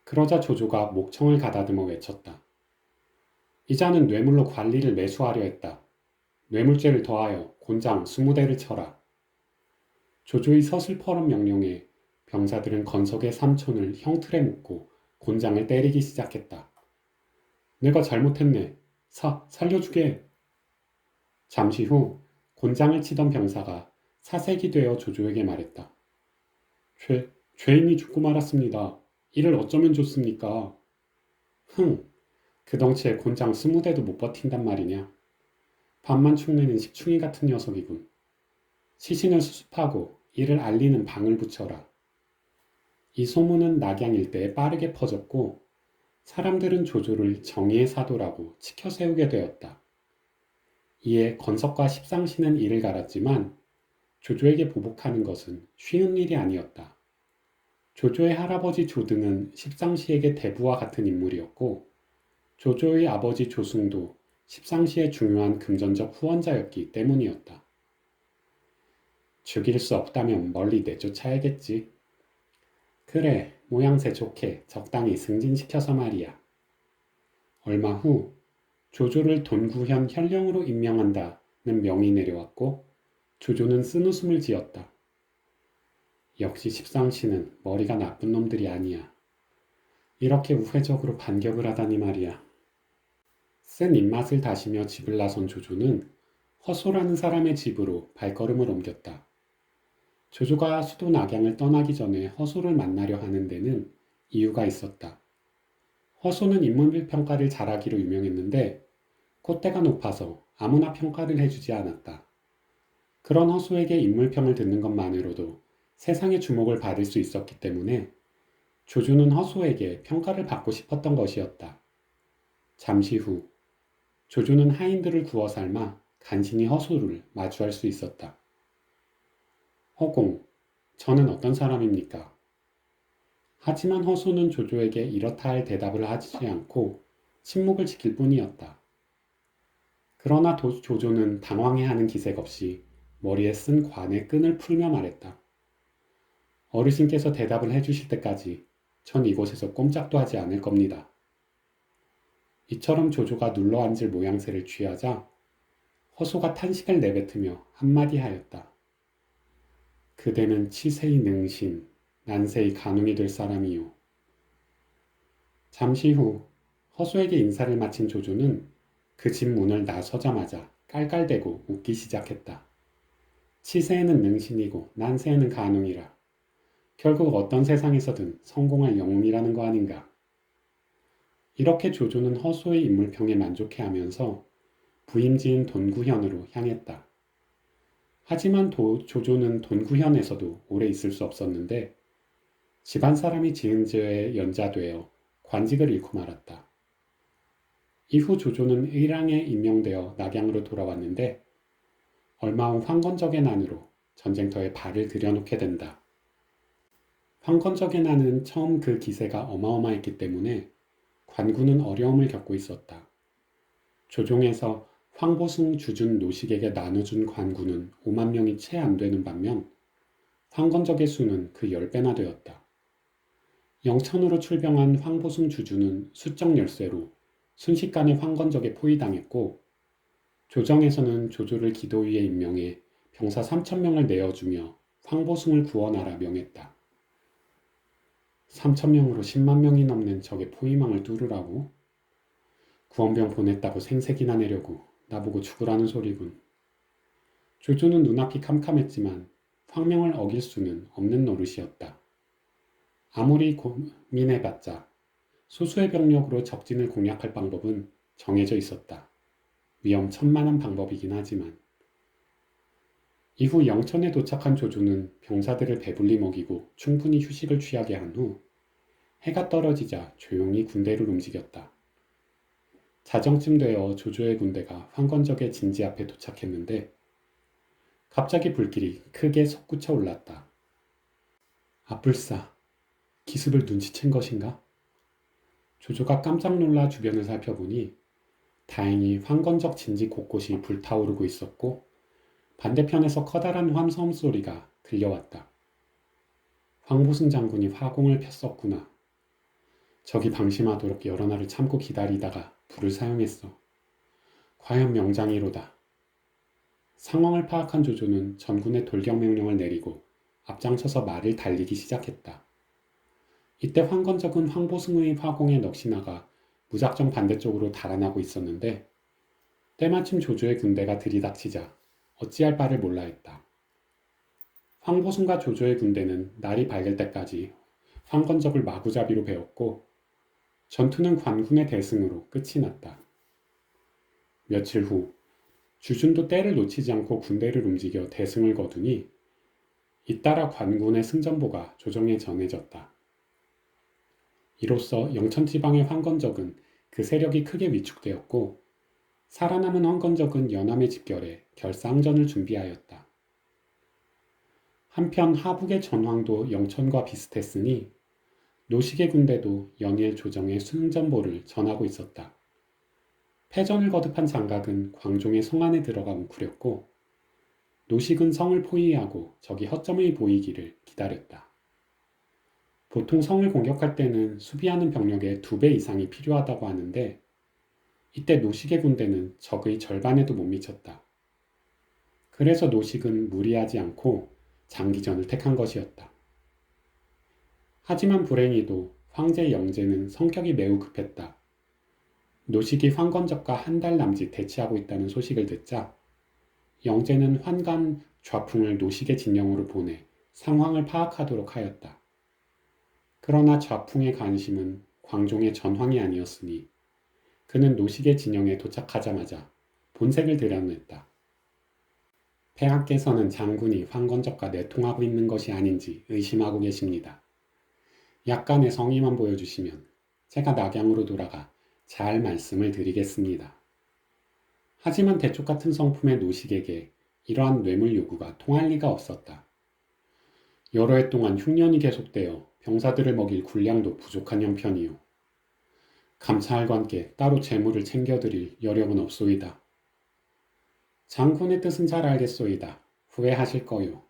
그러자 조조가 목청을 가다듬어 외쳤다. 이자는 뇌물로 관리를 매수하려 했다. 뇌물죄를 더하여 곤장 20대를 쳐라. 조조의 서슬퍼런 명령에 병사들은 건석의 삼촌을 형틀에 묶고 곤장을 때리기 시작했다. 내가 잘못했네. 살려주게. 잠시 후 곤장을 치던 병사가 사색이 되어 조조에게 말했다. 죄인이 죽고 말았습니다. 이를 어쩌면 좋습니까? 그 덩치에 곤장 20대도 못 버틴단 말이냐. 밥만 축내는 식충이 같은 녀석이군. 시신을 수습하고 이를 알리는 방을 붙여라. 이 소문은 낙양 일대에 빠르게 퍼졌고 사람들은 조조를 정의의 사도라고 치켜 세우게 되었다. 이에 건석과 십상시는 이를 갈았지만 조조에게 보복하는 것은 쉬운 일이 아니었다. 조조의 할아버지 조등은 십상시에게 대부와 같은 인물이었고 조조의 아버지 조승도 십상시의 중요한 금전적 후원자였기 때문이었다. 죽일 수 없다면 멀리 내쫓아야겠지. 그래, 모양새 좋게 적당히 승진시켜서 말이야. 얼마 후 조조를 돈구현 현령으로 임명한다는 명이 내려왔고 조조는 쓴웃음을 지었다. 역시 십상시는 머리가 나쁜 놈들이 아니야. 이렇게 우회적으로 반격을 하다니 말이야. 쓴 입맛을 다시며 집을 나선 조조는 허소라는 사람의 집으로 발걸음을 옮겼다. 조조가 수도 낙양을 떠나기 전에 허소를 만나려 하는 데는 이유가 있었다. 허소는 인물 평가를 잘하기로 유명했는데 콧대가 높아서 아무나 평가를 해주지 않았다. 그런 허소에게 인물평을 듣는 것만으로도 세상의 주목을 받을 수 있었기 때문에 조조는 허소에게 평가를 받고 싶었던 것이었다. 잠시 후 조조는 하인들을 구워 삶아 간신히 허소를 마주할 수 있었다. 허공, 저는 어떤 사람입니까? 하지만 허소는 조조에게 이렇다 할 대답을 하지 않고 침묵을 지킬 뿐이었다. 그러나 조조는 당황해하는 기색 없이 머리에 쓴 관의 끈을 풀며 말했다. 어르신께서 대답을 해주실 때까지 전 이곳에서 꼼짝도 하지 않을 겁니다. 이처럼 조조가 눌러앉을 모양새를 취하자 허소가 탄식을 내뱉으며 한마디 하였다. 그대는 치세의 능신, 난세의 간웅이 될 사람이요. 잠시 후 허소에게 인사를 마친 조조는 그 집 문을 나서자마자 깔깔대고 웃기 시작했다. 치세에는 능신이고 난세에는 간웅이라. 결국 어떤 세상에서든 성공할 영웅이라는 거 아닌가. 이렇게 조조는 허소의 인물평에 만족해하면서 부임지인 돈구현으로 향했다. 하지만 조조는 돈구현에서도 오래 있을 수 없었는데 집안 사람이 지은 죄에 연좌되어 관직을 잃고 말았다. 이후 조조는 의랑에 임명되어 낙양으로 돌아왔는데 얼마 후 황건적의 난으로 전쟁터에 발을 들여놓게 된다. 황건적의 난은 처음 그 기세가 어마어마했기 때문에 관군은 어려움을 겪고 있었다. 조종에서 황보숭 주준 노식에게 나눠준 관군은 5만 명이 채 안 되는 반면 황건적의 수는 그 10배나 되었다. 영천으로 출병한 황보숭 주준은 수적 열세로 순식간에 황건적에 포위당했고 조정에서는 조조를 기도위에 임명해 병사 3,000명을 내어주며 황보숭을 구원하라 명했다. 3,000명으로 10만 명이 넘는 적의 포위망을 뚫으라고? 구원병 보냈다고 생색이나 내려고 나보고 죽으라는 소리군. 조조는 눈앞이 캄캄했지만 황명을 어길 수는 없는 노릇이었다. 아무리 고민해봤자 소수의 병력으로 적진을 공략할 방법은 정해져 있었다. 위험천만한 방법이긴 하지만. 이후 영천에 도착한 조조는 병사들을 배불리 먹이고 충분히 휴식을 취하게 한 후 해가 떨어지자 조용히 군대를 움직였다. 자정쯤 되어 조조의 군대가 황건적의 진지 앞에 도착했는데 갑자기 불길이 크게 솟구쳐 올랐다. 아뿔싸, 기습을 눈치챈 것인가? 조조가 깜짝 놀라 주변을 살펴보니 다행히 황건적 진지 곳곳이 불타오르고 있었고 반대편에서 커다란 함성 소리가 들려왔다. 황보승 장군이 화공을 폈었구나. 적이 방심하도록 여러 날을 참고 기다리다가 불을 사용했어. 과연 명장이로다. 상황을 파악한 조조는 전군에 돌격 명령을 내리고 앞장서서 말을 달리기 시작했다. 이때 황건적은 황보승의 화공에 넋이 나가 무작정 반대쪽으로 달아나고 있었는데 때마침 조조의 군대가 들이닥치자 어찌할 바를 몰라 했다. 황보승과 조조의 군대는 날이 밝을 때까지 황건적을 마구잡이로 베었고 전투는 관군의 대승으로 끝이 났다. 며칠 후 주준도 때를 놓치지 않고 군대를 움직여 대승을 거두니 잇따라 관군의 승전보가 조정에 전해졌다. 이로써 영천지방의 황건적은 그 세력이 크게 위축되었고 살아남은 황건적은 연암에 집결해 결사항전을 준비하였다. 한편 하북의 전황도 영천과 비슷했으니 노식의 군대도 연일 조정에 승전보를 전하고 있었다. 패전을 거듭한 장각은 광종의 성 안에 들어가 웅크렸고 노식은 성을 포위하고 적이 허점을 보이기를 기다렸다. 보통 성을 공격할 때는 수비하는 병력의 2배 이상이 필요하다고 하는데 이때 노식의 군대는 적의 절반에도 못 미쳤다. 그래서 노식은 무리하지 않고 장기전을 택한 것이었다. 하지만 불행히도 황제 영제는 성격이 매우 급했다. 노식이 황건적과 한 달 남짓 대치하고 있다는 소식을 듣자 영제는 환관 좌풍을 노식의 진영으로 보내 상황을 파악하도록 하였다. 그러나 좌풍의 관심은 광종의 전황이 아니었으니 그는 노식의 진영에 도착하자마자 본색을 드러냈다. 폐하께서는 장군이 황건적과 내통하고 있는 것이 아닌지 의심하고 계십니다. 약간의 성의만 보여주시면 제가 낙양으로 돌아가 잘 말씀을 드리겠습니다. 하지만 대쪽 같은 성품의 노식에게 이러한 뇌물 요구가 통할 리가 없었다. 여러 해 동안 흉년이 계속되어 병사들을 먹일 군량도 부족한 형편이요. 감찰관께 따로 재물을 챙겨드릴 여력은 없소이다. 장군의 뜻은 잘 알겠소이다. 후회하실 거요.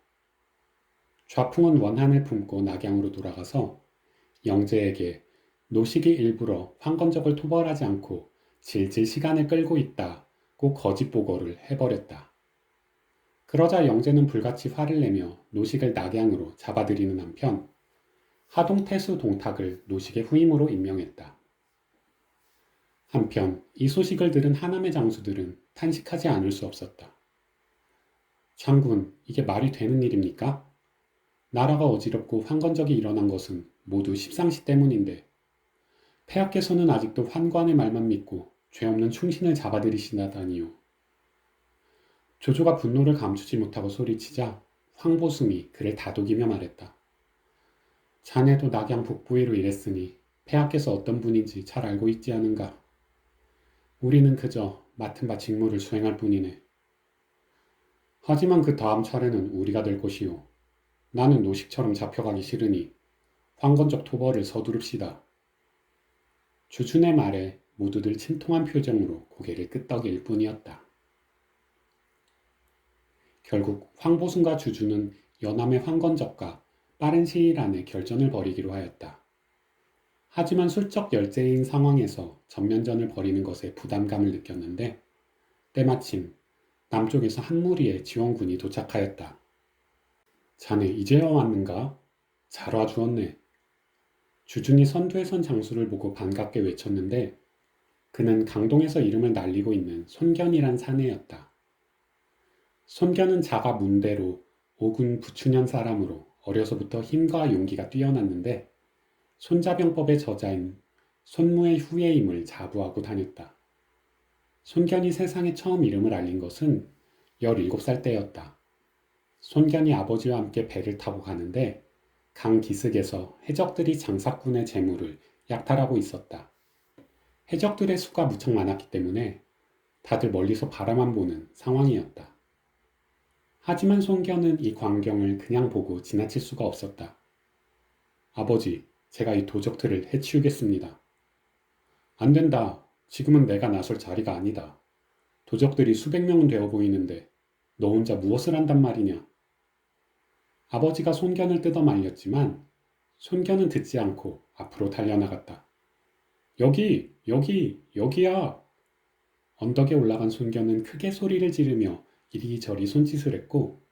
좌풍은 원한을 품고 낙양으로 돌아가서 영제에게 노식이 일부러 황건적을 토벌하지 않고 질질 시간을 끌고 있다고 거짓 보고를 해버렸다. 그러자 영제는 불같이 화를 내며 노식을 낙양으로 잡아들이는 한편 하동태수 동탁을 노식의 후임으로 임명했다. 한편 이 소식을 들은 하남의 장수들은 탄식하지 않을 수 없었다. 장군, 이게 말이 되는 일입니까? 나라가 어지럽고 황건적이 일어난 것은 모두 십상시 때문인데 폐하께서는 아직도 환관의 말만 믿고 죄 없는 충신을 잡아들이시다니요. 조조가 분노를 감추지 못하고 소리치자 황보승이 그를 다독이며 말했다. 자네도 낙양 북부위로 일했으니 폐하께서 어떤 분인지 잘 알고 있지 않은가? 우리는 그저 맡은 바 직무를 수행할 뿐이네. 하지만 그 다음 차례는 우리가 될 것이요. 나는 노식처럼 잡혀가기 싫으니 황건적 토벌을 서두릅시다. 주준의 말에 모두들 침통한 표정으로 고개를 끄덕일 뿐이었다. 결국 황보승과 주준은 연암의 황건적과 빠른 시일 안에 결전을 벌이기로 하였다. 하지만 술적 열세인 상황에서 전면전을 벌이는 것에 부담감을 느꼈는데 때마침 남쪽에서 한 무리의 지원군이 도착하였다. 자네 이제야 왔는가? 잘 와주었네. 주준이 선두에 선 장수를 보고 반갑게 외쳤는데 그는 강동에서 이름을 날리고 있는 손견이란 사내였다. 손견은 자가 문대로 오군 부춘현 사람으로 어려서부터 힘과 용기가 뛰어났는데 손자병법의 저자인 손무의 후예임을 자부하고 다녔다. 손견이 세상에 처음 이름을 알린 것은 17살 때였다. 손견이 아버지와 함께 배를 타고 가는데 강 기슭에서 해적들이 장사꾼의 재물을 약탈하고 있었다. 해적들의 수가 무척 많았기 때문에 다들 멀리서 바라만 보는 상황이었다. 하지만 손견은 이 광경을 그냥 보고 지나칠 수가 없었다. 아버지, 제가 이 도적들을 해치우겠습니다. 안 된다. 지금은 내가 나설 자리가 아니다. 도적들이 수백 명은 되어 보이는데 너 혼자 무엇을 한단 말이냐? 아버지가 손견을 뜯어 말렸지만 손견은 듣지 않고 앞으로 달려나갔다. 여기야! 언덕에 올라간 손견은 크게 소리를 지르며 이리저리 손짓을 했고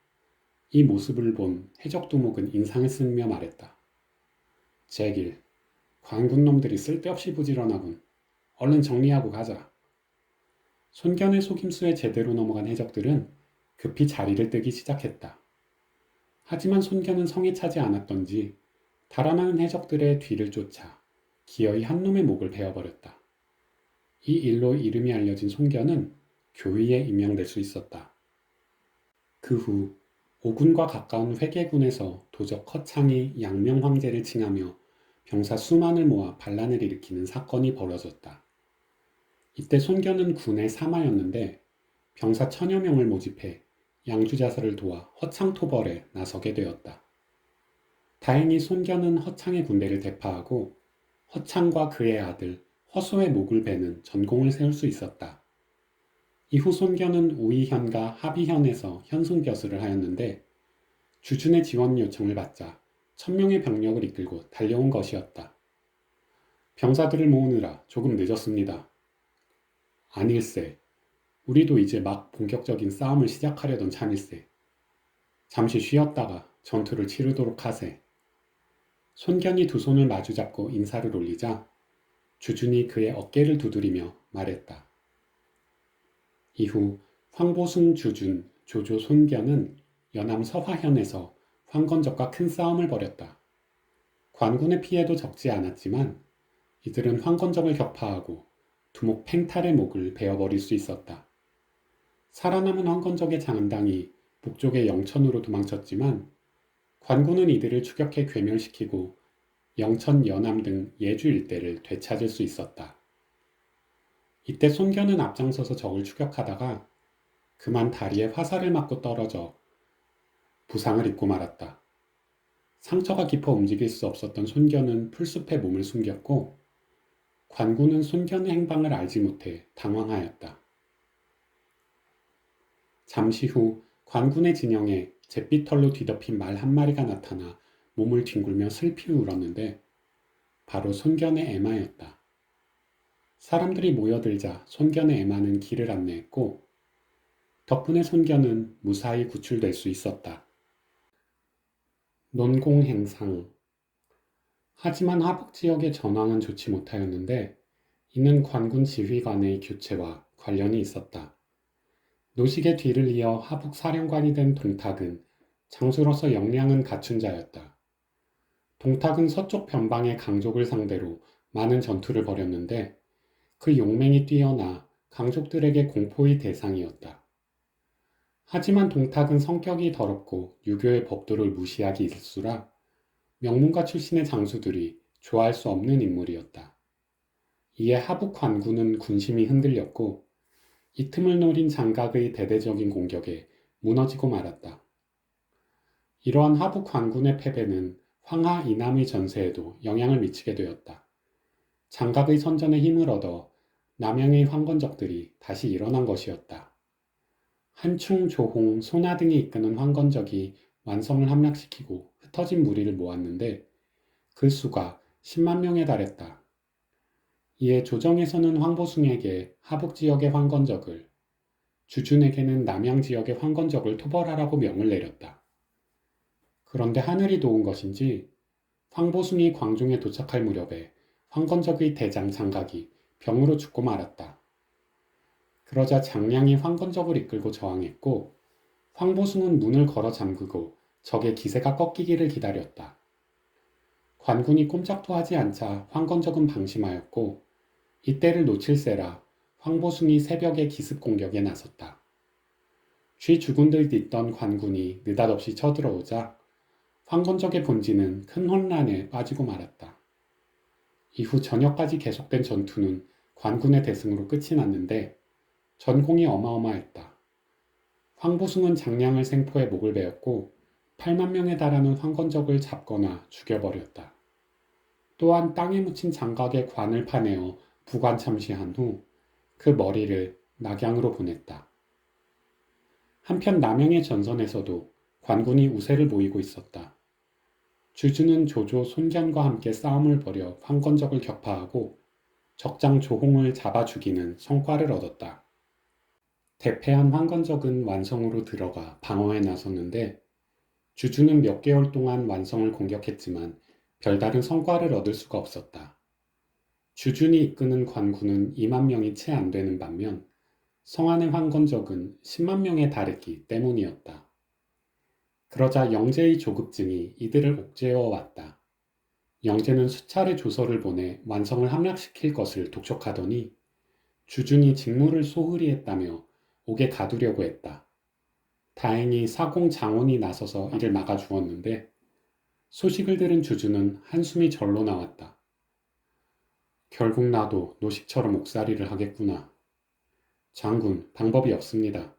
이 모습을 본 해적두목은 인상을 쓰며 말했다. 제길, 관군 놈들이 쓸데없이 부지런하군. 얼른 정리하고 가자. 손견의 속임수에 제대로 넘어간 해적들은 급히 자리를 뜨기 시작했다. 하지만 손견은 성에 차지 않았던지 달아나는 해적들의 뒤를 쫓아 기어이 한 놈의 목을 베어버렸다. 이 일로 이름이 알려진 손견은 교위에 임명될 수 있었다. 그 후 오군과 가까운 회계군에서 도적 허창이 양명 황제를 칭하며 병사 수만을 모아 반란을 일으키는 사건이 벌어졌다. 이때 손견은 군의 사마였는데 병사 1000여 명을 모집해 양주자사를 도와 허창토벌에 나서게 되었다. 다행히 손견은 허창의 군대를 대파하고 허창과 그의 아들 허소의 목을 베는 전공을 세울 수 있었다. 이후 손견은 우이현과 하비현에서 현승벼슬을 하였는데 주준의 지원 요청을 받자 1000명의 병력을 이끌고 달려온 것이었다. 병사들을 모으느라 조금 늦었습니다. 아닐세. 우리도 이제 막 본격적인 싸움을 시작하려던 참일세. 잠시 쉬었다가 전투를 치르도록 하세. 손견이 두 손을 마주잡고 인사를 올리자 주준이 그의 어깨를 두드리며 말했다. 이후 황보숭 주준, 조조 손견은 연암 서화현에서 황건적과 큰 싸움을 벌였다. 관군의 피해도 적지 않았지만 이들은 황건적을 격파하고 두목 팽탈의 목을 베어버릴 수 있었다. 살아남은 황건적의 장당이 북쪽의 영천으로 도망쳤지만 관군은 이들을 추격해 괴멸시키고 영천, 연암 등 예주 일대를 되찾을 수 있었다. 이때 손견은 앞장서서 적을 추격하다가 그만 다리에 화살을 맞고 떨어져 부상을 입고 말았다. 상처가 깊어 움직일 수 없었던 손견은 풀숲에 몸을 숨겼고 관군은 손견의 행방을 알지 못해 당황하였다. 잠시 후 관군의 진영에 잿빛털로 뒤덮인 말 한 마리가 나타나 몸을 뒹굴며 슬피 울었는데 바로 손견의 에마였다. 사람들이 모여들자 손견의 에마는 길을 안내했고 덕분에 손견은 무사히 구출될 수 있었다. 논공행상. 하지만 하북 지역의 전황은 좋지 못하였는데 이는 관군 지휘관의 교체와 관련이 있었다. 노식의 뒤를 이어 하북 사령관이 된 동탁은 장수로서 역량은 갖춘 자였다. 동탁은 서쪽 변방의 강족을 상대로 많은 전투를 벌였는데 그 용맹이 뛰어나 강족들에게 공포의 대상이었다. 하지만 동탁은 성격이 더럽고 유교의 법도를 무시하기 일수라 명문가 출신의 장수들이 좋아할 수 없는 인물이었다. 이에 하북 관군은 군심이 흔들렸고 이 틈을 노린 장각의 대대적인 공격에 무너지고 말았다. 이러한 하북 관군의 패배는 황하 이남의 전세에도 영향을 미치게 되었다. 장각의 선전에 힘을 얻어 남양의 황건적들이 다시 일어난 것이었다. 한충, 조홍, 소나 등이 이끄는 황건적이 완성을 함락시키고 흩어진 무리를 모았는데 그 수가 10만 명에 달했다. 이에 조정에서는 황보숭에게 하북 지역의 황건적을, 주준에게는 남양 지역의 황건적을 토벌하라고 명을 내렸다. 그런데 하늘이 도운 것인지 황보숭이 광종에 도착할 무렵에 황건적의 대장 장각이 병으로 죽고 말았다. 그러자 장량이 황건적을 이끌고 저항했고 황보숭은 문을 걸어 잠그고 적의 기세가 꺾이기를 기다렸다. 관군이 꼼짝도 하지 않자 황건적은 방심하였고 이때를 놓칠세라 황보숭이 새벽에 기습 공격에 나섰다. 쥐 죽은 듯 있던 관군이 느닷없이 쳐들어오자 황건적의 본진은 큰 혼란에 빠지고 말았다. 이후 저녁까지 계속된 전투는 관군의 대승으로 끝이 났는데 전공이 어마어마했다. 황보숭은 장량을 생포해 목을 베었고 8만 명에 달하는 황건적을 잡거나 죽여버렸다. 또한 땅에 묻힌 장각의 관을 파내어 부관 참시한 후 그 머리를 낙양으로 보냈다. 한편 남양의 전선에서도 관군이 우세를 보이고 있었다. 주주는 조조 손견과 함께 싸움을 벌여 황건적을 격파하고 적장 조홍을 잡아 죽이는 성과를 얻었다. 대패한 황건적은 완성으로 들어가 방어에 나섰는데 주주는 몇 개월 동안 완성을 공격했지만 별다른 성과를 얻을 수가 없었다. 주준이 이끄는 관군은 2만 명이 채 안 되는 반면 성안의 황건적은 10만 명에 달했기 때문이었다. 그러자 영제의 조급증이 이들을 옥죄어 왔다. 영제는 수차례 조서를 보내 완성을 함락시킬 것을 독촉하더니 주준이 직무를 소홀히 했다며 옥에 가두려고 했다. 다행히 사공 장원이 나서서 이를 막아주었는데 소식을 들은 주준은 한숨이 절로 나왔다. 결국 나도 노식처럼 옥살이를 하겠구나. 장군, 방법이 없습니다.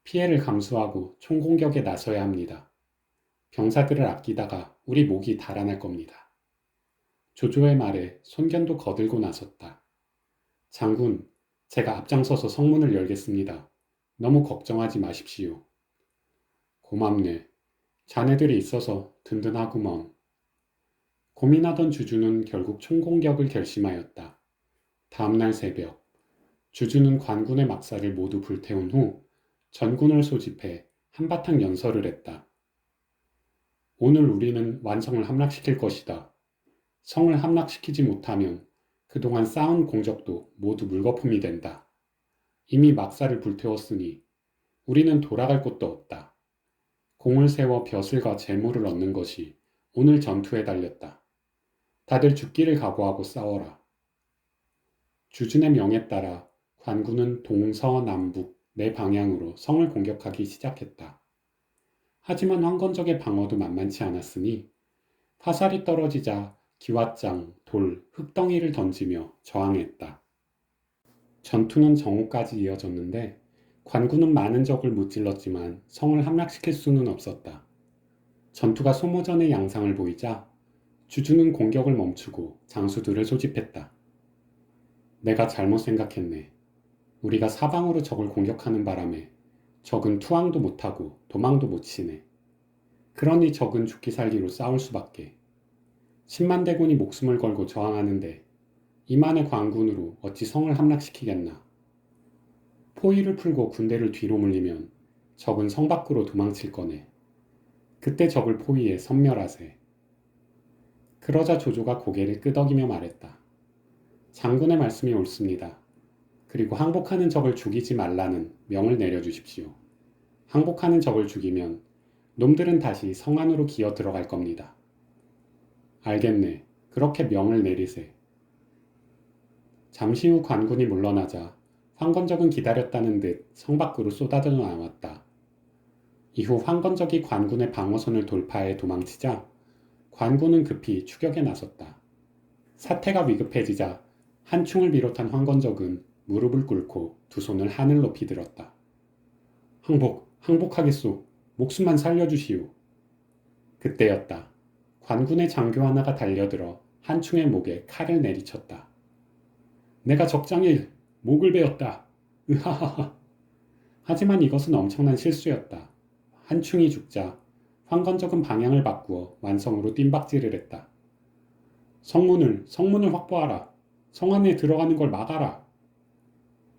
피해를 감수하고 총공격에 나서야 합니다. 병사들을 아끼다가 우리 목이 달아날 겁니다. 조조의 말에 손견도 거들고 나섰다. 장군, 제가 앞장서서 성문을 열겠습니다. 너무 걱정하지 마십시오. 고맙네. 자네들이 있어서 든든하구먼. 고민하던 주주는 결국 총공격을 결심하였다. 다음날 새벽, 주주는 관군의 막사를 모두 불태운 후 전군을 소집해 한바탕 연설을 했다. 오늘 우리는 완성을 함락시킬 것이다. 성을 함락시키지 못하면 그동안 쌓은 공적도 모두 물거품이 된다. 이미 막사를 불태웠으니 우리는 돌아갈 곳도 없다. 공을 세워 벼슬과 재물을 얻는 것이 오늘 전투에 달렸다. 다들 죽기를 각오하고 싸워라. 주준의 명에 따라 관군은 동서남북 네 방향으로 성을 공격하기 시작했다. 하지만 황건적의 방어도 만만치 않았으니 화살이 떨어지자 기왓장, 돌, 흙덩이를 던지며 저항했다. 전투는 정오까지 이어졌는데 관군은 많은 적을 무찔렀지만 성을 함락시킬 수는 없었다. 전투가 소모전의 양상을 보이자 주주는 공격을 멈추고 장수들을 소집했다. 내가 잘못 생각했네. 우리가 사방으로 적을 공격하는 바람에 적은 투항도 못하고 도망도 못 치네. 그러니 적은 죽기 살기로 싸울 수밖에. 10만 대군이 목숨을 걸고 저항하는데 이만의 관군으로 어찌 성을 함락시키겠나. 포위를 풀고 군대를 뒤로 물리면 적은 성 밖으로 도망칠 거네. 그때 적을 포위해 섬멸하세. 그러자 조조가 고개를 끄덕이며 말했다. 장군의 말씀이 옳습니다. 그리고 항복하는 적을 죽이지 말라는 명을 내려주십시오. 항복하는 적을 죽이면 놈들은 다시 성 안으로 기어 들어갈 겁니다. 알겠네. 그렇게 명을 내리세. 잠시 후 관군이 물러나자 황건적은 기다렸다는 듯 성 밖으로 쏟아져 나왔다. 이후 황건적이 관군의 방어선을 돌파해 도망치자 관군은 급히 추격에 나섰다. 사태가 위급해지자 한충을 비롯한 황건적은 무릎을 꿇고 두 손을 하늘 높이 들었다. 항복하겠소. 목숨만 살려주시오. 그때였다. 관군의 장교 하나가 달려들어 한충의 목에 칼을 내리쳤다. 내가 적장에 목을 베었다. 으하하하. 하지만 이것은 엄청난 실수였다. 한충이 죽자 황건적은 방향을 바꾸어 완성으로 뜀박질을 했다. 성문을 확보하라. 성 안에 들어가는 걸 막아라.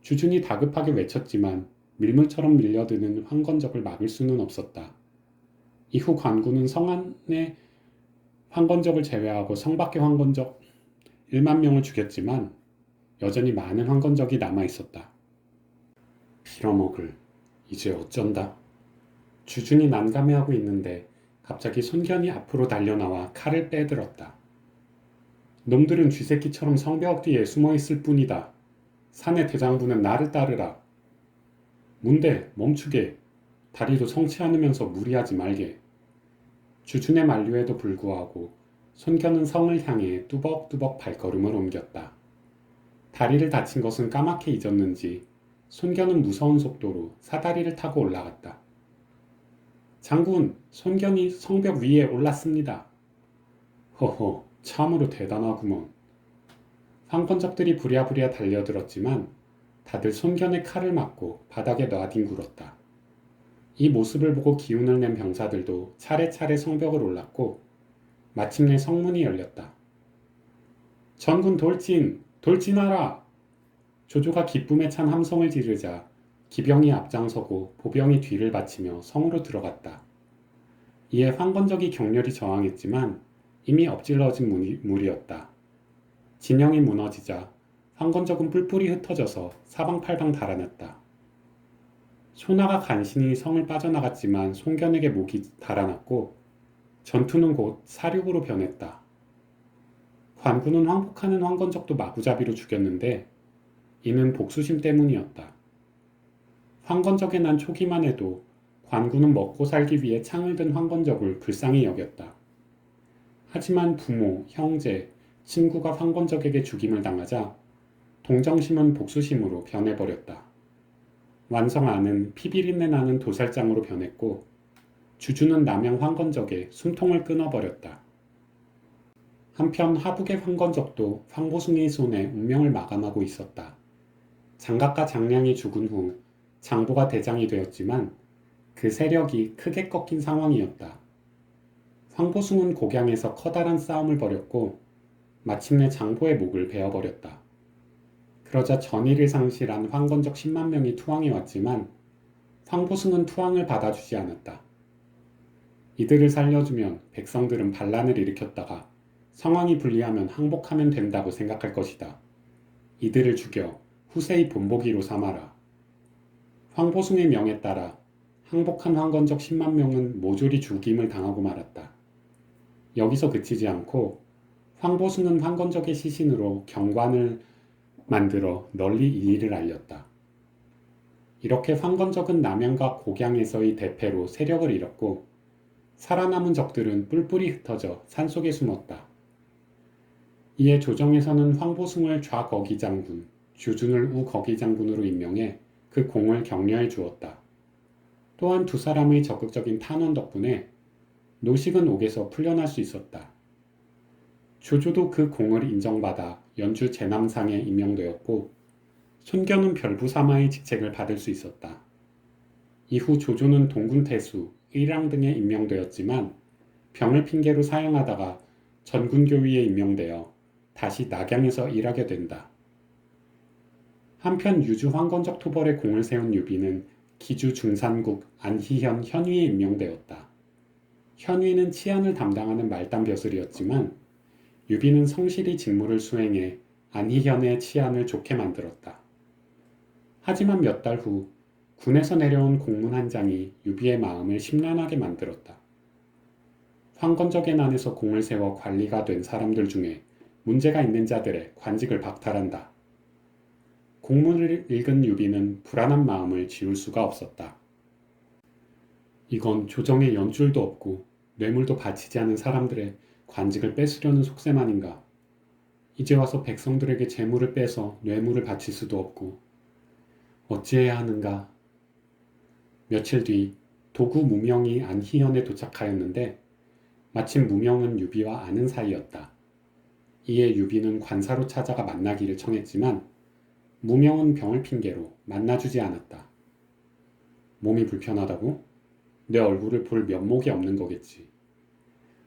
주준이 다급하게 외쳤지만 밀물처럼 밀려드는 황건적을 막을 수는 없었다. 이후 관군은 성 안에 황건적을 제외하고 성 밖의 황건적 1만 명을 죽였지만 여전히 많은 황건적이 남아있었다. 빌어먹을. 이제 어쩐다. 주준이 난감해하고 있는데 갑자기 손견이 앞으로 달려나와 칼을 빼들었다. 놈들은 쥐새끼처럼 성벽 뒤에 숨어있을 뿐이다. 산의 대장부는 나를 따르라. 문대 멈추게. 다리도 성치 않으면서 무리하지 말게. 주준의 만류에도 불구하고 손견은 성을 향해 뚜벅뚜벅 발걸음을 옮겼다. 다리를 다친 것은 까맣게 잊었는지 손견은 무서운 속도로 사다리를 타고 올라갔다. 장군, 손견이 성벽 위에 올랐습니다. 허허, 참으로 대단하구먼. 황건적들이 부랴부랴 달려들었지만 다들 손견의 칼을 맞고 바닥에 놔뒹굴었다. 이 모습을 보고 기운을 낸 병사들도 차례차례 성벽을 올랐고 마침내 성문이 열렸다. 전군 돌진! 돌진하라! 조조가 기쁨에 찬 함성을 지르자 기병이 앞장서고 보병이 뒤를 바치며 성으로 들어갔다. 이에 황건적이 격렬히 저항했지만 이미 엎질러진 물이었다. 진영이 무너지자 황건적은 뿔뿔이 흩어져서 사방팔방 달아났다. 소나가 간신히 성을 빠져나갔지만 송견에게 목이 달아났고 전투는 곧 사륙으로 변했다. 관군은 항복하는 황건적도 마구잡이로 죽였는데 이는 복수심 때문이었다. 황건적에 난 초기만 해도 관군은 먹고 살기 위해 창을 든 황건적을 불쌍히 여겼다. 하지만 부모, 형제, 친구가 황건적에게 죽임을 당하자 동정심은 복수심으로 변해버렸다. 완성안은 피비린내 나는 도살장으로 변했고 주주는 남양 황건적에 숨통을 끊어버렸다. 한편 하북의 황건적도 황보숭의 손에 운명을 마감하고 있었다. 장갑과 장량이 죽은 후 장보가 대장이 되었지만 그 세력이 크게 꺾인 상황이었다. 황보숭은 곡양에서 커다란 싸움을 벌였고 마침내 장보의 목을 베어버렸다. 그러자 전의를 상실한 황건적 10만 명이 투항해 왔지만 황보숭은 투항을 받아주지 않았다. 이들을 살려주면 백성들은 반란을 일으켰다가 상황이 불리하면 항복하면 된다고 생각할 것이다. 이들을 죽여 후세의 본보기로 삼아라. 황보숭의 명에 따라 항복한 황건적 10만 명은 모조리 죽임을 당하고 말았다. 여기서 그치지 않고 황보숭은 황건적의 시신으로 경관을 만들어 널리 이 일을 알렸다. 이렇게 황건적은 남양과 곡양에서의 대패로 세력을 잃었고 살아남은 적들은 뿔뿔이 흩어져 산속에 숨었다. 이에 조정에서는 황보숭을 좌거기장군, 주준을 우거기장군으로 임명해 그 공을 격려해 주었다. 또한 두 사람의 적극적인 탄원 덕분에 노식은 옥에서 풀려날 수 있었다. 조조도 그 공을 인정받아 연주 제남상에 임명되었고 손견은 별부사마의 직책을 받을 수 있었다. 이후 조조는 동군태수, 의랑 등에 임명되었지만 병을 핑계로 사형하다가 전군교위에 임명되어 다시 낙양에서 일하게 된다. 한편 유주 황건적 토벌에 공을 세운 유비는 기주 중산국 안희현 현위에 임명되었다. 현위는 치안을 담당하는 말단 벼슬이었지만 유비는 성실히 직무를 수행해 안희현의 치안을 좋게 만들었다. 하지만 몇 달 후 군에서 내려온 공문 한 장이 유비의 마음을 심란하게 만들었다. 황건적의 난에서 공을 세워 관리가 된 사람들 중에 문제가 있는 자들의 관직을 박탈한다. 공문을 읽은 유비는 불안한 마음을 지울 수가 없었다. 이건 조정에 연줄도 없고 뇌물도 바치지 않은 사람들의 관직을 뺏으려는 속셈 아닌가. 이제 와서 백성들에게 재물을 빼서 뇌물을 바칠 수도 없고 어찌해야 하는가. 며칠 뒤 도구 무명이 안희현에 도착하였는데 마침 무명은 유비와 아는 사이였다. 이에 유비는 관사로 찾아가 만나기를 청했지만 무명은 병을 핑계로 만나주지 않았다. 몸이 불편하다고? 내 얼굴을 볼 면목이 없는 거겠지.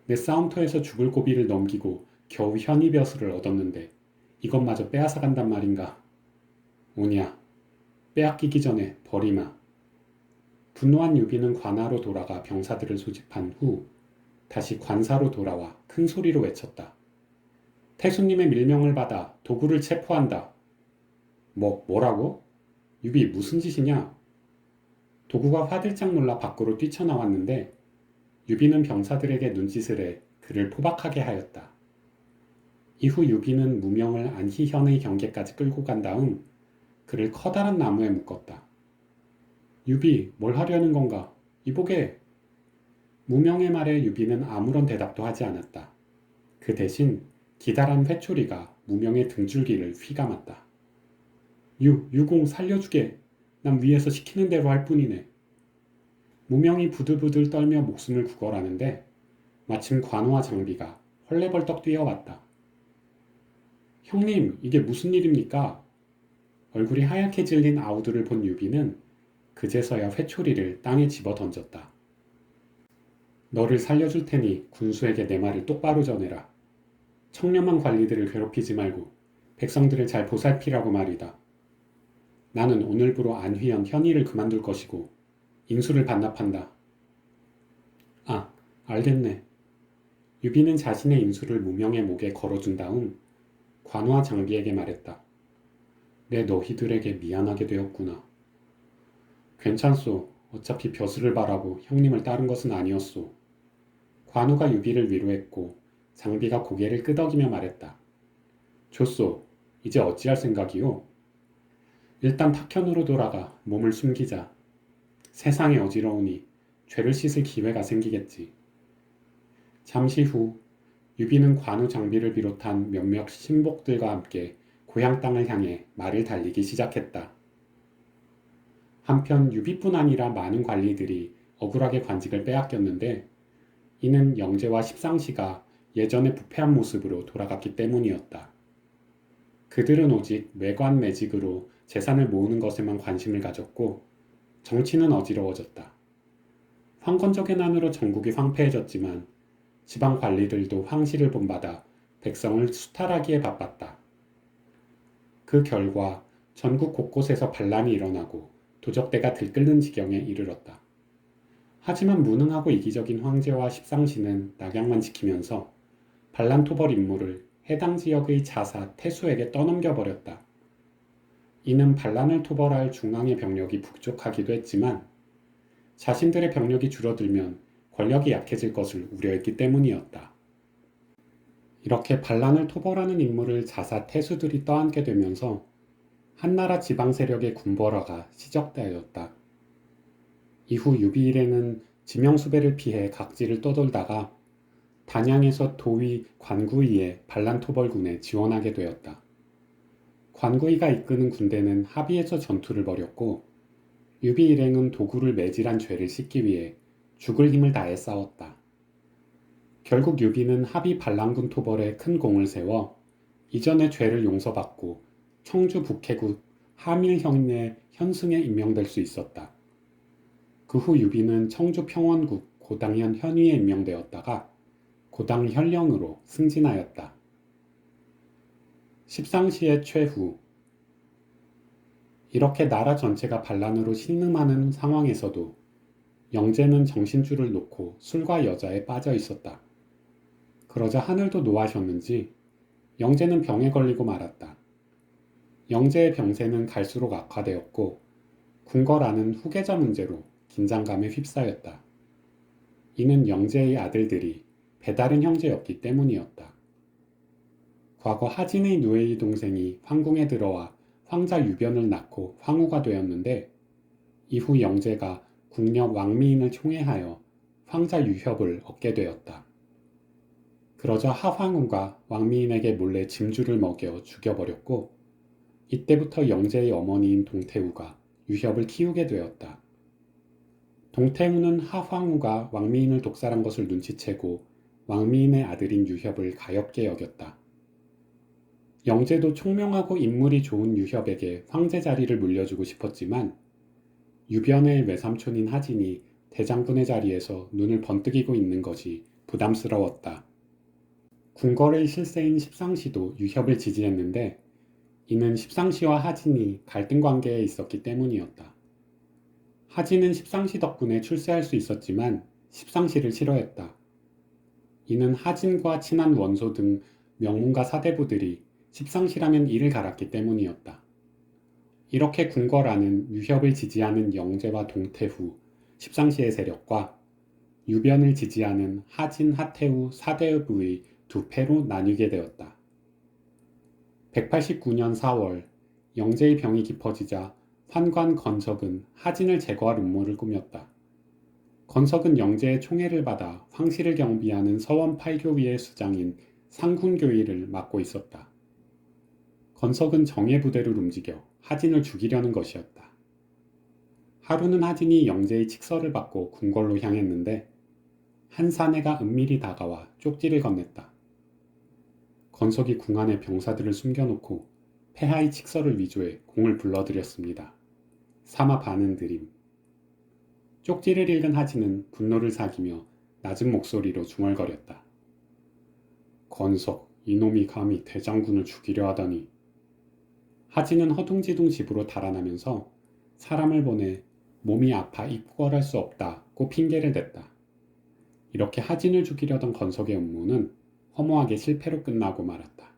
내 싸움터에서 죽을 고비를 넘기고 겨우 현이벼슬을 얻었는데 이것마저 빼앗아 간단 말인가. 오냐, 빼앗기기 전에 버리마. 분노한 유비는 관하로 돌아가 병사들을 소집한 후 다시 관사로 돌아와 큰 소리로 외쳤다. 태수님의 밀명을 받아 도구를 체포한다. 뭐라고? 유비 무슨 짓이냐? 도구가 화들짝 놀라 밖으로 뛰쳐나왔는데 유비는 병사들에게 눈짓을 해 그를 포박하게 하였다. 이후 유비는 무명을 안희현의 경계까지 끌고 간 다음 그를 커다란 나무에 묶었다. 유비, 뭘 하려는 건가? 이보게. 무명의 말에 유비는 아무런 대답도 하지 않았다. 그 대신 기다란 회초리가 무명의 등줄기를 휘감았다. 유공 살려주게. 난 위에서 시키는 대로 할 뿐이네. 무명이 부들부들 떨며 목숨을 구걸하는데 마침 관우와 장비가 헐레벌떡 뛰어왔다. 형님, 이게 무슨 일입니까? 얼굴이 하얗게 질린 아우두를 본 유비는 그제서야 회초리를 땅에 집어 던졌다. 너를 살려줄 테니 군수에게 내 말을 똑바로 전해라. 청렴한 관리들을 괴롭히지 말고 백성들을 잘 보살피라고 말이다. 나는 오늘부로 안휘연 현의를 그만둘 것이고 인수를 반납한다. 아, 알겠네. 유비는 자신의 인수를 무명의 목에 걸어준 다음 관우와 장비에게 말했다. 내 너희들에게 미안하게 되었구나. 괜찮소. 어차피 벼슬을 바라고 형님을 따른 것은 아니었소. 관우가 유비를 위로했고 장비가 고개를 끄덕이며 말했다. 좋소. 이제 어찌할 생각이오? 일단 탁현으로 돌아가 몸을 숨기자. 세상이 어지러우니 죄를 씻을 기회가 생기겠지. 잠시 후 유비는 관우 장비를 비롯한 몇몇 신복들과 함께 고향 땅을 향해 말을 달리기 시작했다. 한편 유비뿐 아니라 많은 관리들이 억울하게 관직을 빼앗겼는데 이는 영제와 십상시가 예전의 부패한 모습으로 돌아갔기 때문이었다. 그들은 오직 매관매직으로 재산을 모으는 것에만 관심을 가졌고 정치는 어지러워졌다. 황건적의 난으로 전국이 황폐해졌지만 지방 관리들도 황실을 본받아 백성을 수탈하기에 바빴다. 그 결과 전국 곳곳에서 반란이 일어나고 도적대가 들끓는 지경에 이르렀다. 하지만 무능하고 이기적인 황제와 십상시는 낙양만 지키면서 반란 토벌 임무를 해당 지역의 자사 태수에게 떠넘겨버렸다. 이는 반란을 토벌할 중앙의 병력이 부족하기도 했지만 자신들의 병력이 줄어들면 권력이 약해질 것을 우려했기 때문이었다. 이렇게 반란을 토벌하는 임무를 자사 태수들이 떠안게 되면서 한나라 지방 세력의 군벌화가 시작되었다. 이후 유비 일행은 지명수배를 피해 각지를 떠돌다가 단양에서 도위 관구이의 반란 토벌군에 지원하게 되었다. 관구이가 이끄는 군대는 합의해서 전투를 벌였고 유비 일행은 도구를 매질한 죄를 씻기 위해 죽을 힘을 다해 싸웠다. 결국 유비는 합의 반란군 토벌에 큰 공을 세워 이전의 죄를 용서받고 청주 북해국 하밀형의 현승에 임명될 수 있었다. 그 후 유비는 청주 평원국 고당현 현위에 임명되었다가 고당 현령으로 승진하였다. 십상시의 최후. 이렇게 나라 전체가 반란으로 신음하는 상황에서도 영제는 정신줄을 놓고 술과 여자에 빠져 있었다. 그러자 하늘도 노하셨는지 영제는 병에 걸리고 말았다. 영제의 병세는 갈수록 악화되었고 궁궐안은 후계자 문제로 긴장감에 휩싸였다. 이는 영제의 아들들이 배다른 형제였기 때문이었다. 과거 하진의 누에이 동생이 황궁에 들어와 황자 유변을 낳고 황후가 되었는데 이후 영제가 국력 왕미인을 총애하여 황자 유협을 얻게 되었다. 그러자 하황후가 왕미인에게 몰래 짐주를 먹여 죽여버렸고 이때부터 영제의 어머니인 동태후가 유협을 키우게 되었다. 동태후는 하황후가 왕미인을 독살한 것을 눈치채고 왕미인의 아들인 유협을 가엾게 여겼다. 영제도 총명하고 인물이 좋은 유협에게 황제 자리를 물려주고 싶었지만 유변의 외삼촌인 하진이 대장군의 자리에서 눈을 번뜩이고 있는 것이 부담스러웠다. 궁궐의 실세인 십상시도 유협을 지지했는데 이는 십상시와 하진이 갈등 관계에 있었기 때문이었다. 하진은 십상시 덕분에 출세할 수 있었지만 십상시를 싫어했다. 이는 하진과 친한 원소 등 명문가 사대부들이 십상시라면 이를 갈았기 때문이었다. 이렇게 궁궐안은 유협을 지지하는 영제와 동태후, 십상시의 세력과 유변을 지지하는 하진, 하태후, 사대부의 두 패로 나뉘게 되었다. 189년 4월 영제의 병이 깊어지자 환관 건석은 하진을 제거할 음모를 꾸몄다. 건석은 영제의 총애를 받아 황실을 경비하는 서원 팔교위의 수장인 상군교위를 맡고 있었다. 건석은 정예 부대를 움직여 하진을 죽이려는 것이었다. 하루는 하진이 영제의 칙서를 받고 궁궐로 향했는데 한 사내가 은밀히 다가와 쪽지를 건넸다. 건석이 궁 안에 병사들을 숨겨놓고 폐하의 칙서를 위조해 공을 불러들였습니다. 사마 반은 드림. 쪽지를 읽은 하진은 분노를 사기며 낮은 목소리로 중얼거렸다. 건석, 이놈이 감히 대장군을 죽이려 하다니. 하진은 허둥지둥 집으로 달아나면서 사람을 보내 몸이 아파 입궐할 수 없다고 핑계를 댔다. 이렇게 하진을 죽이려던 건석의 음모는 허무하게 실패로 끝나고 말았다.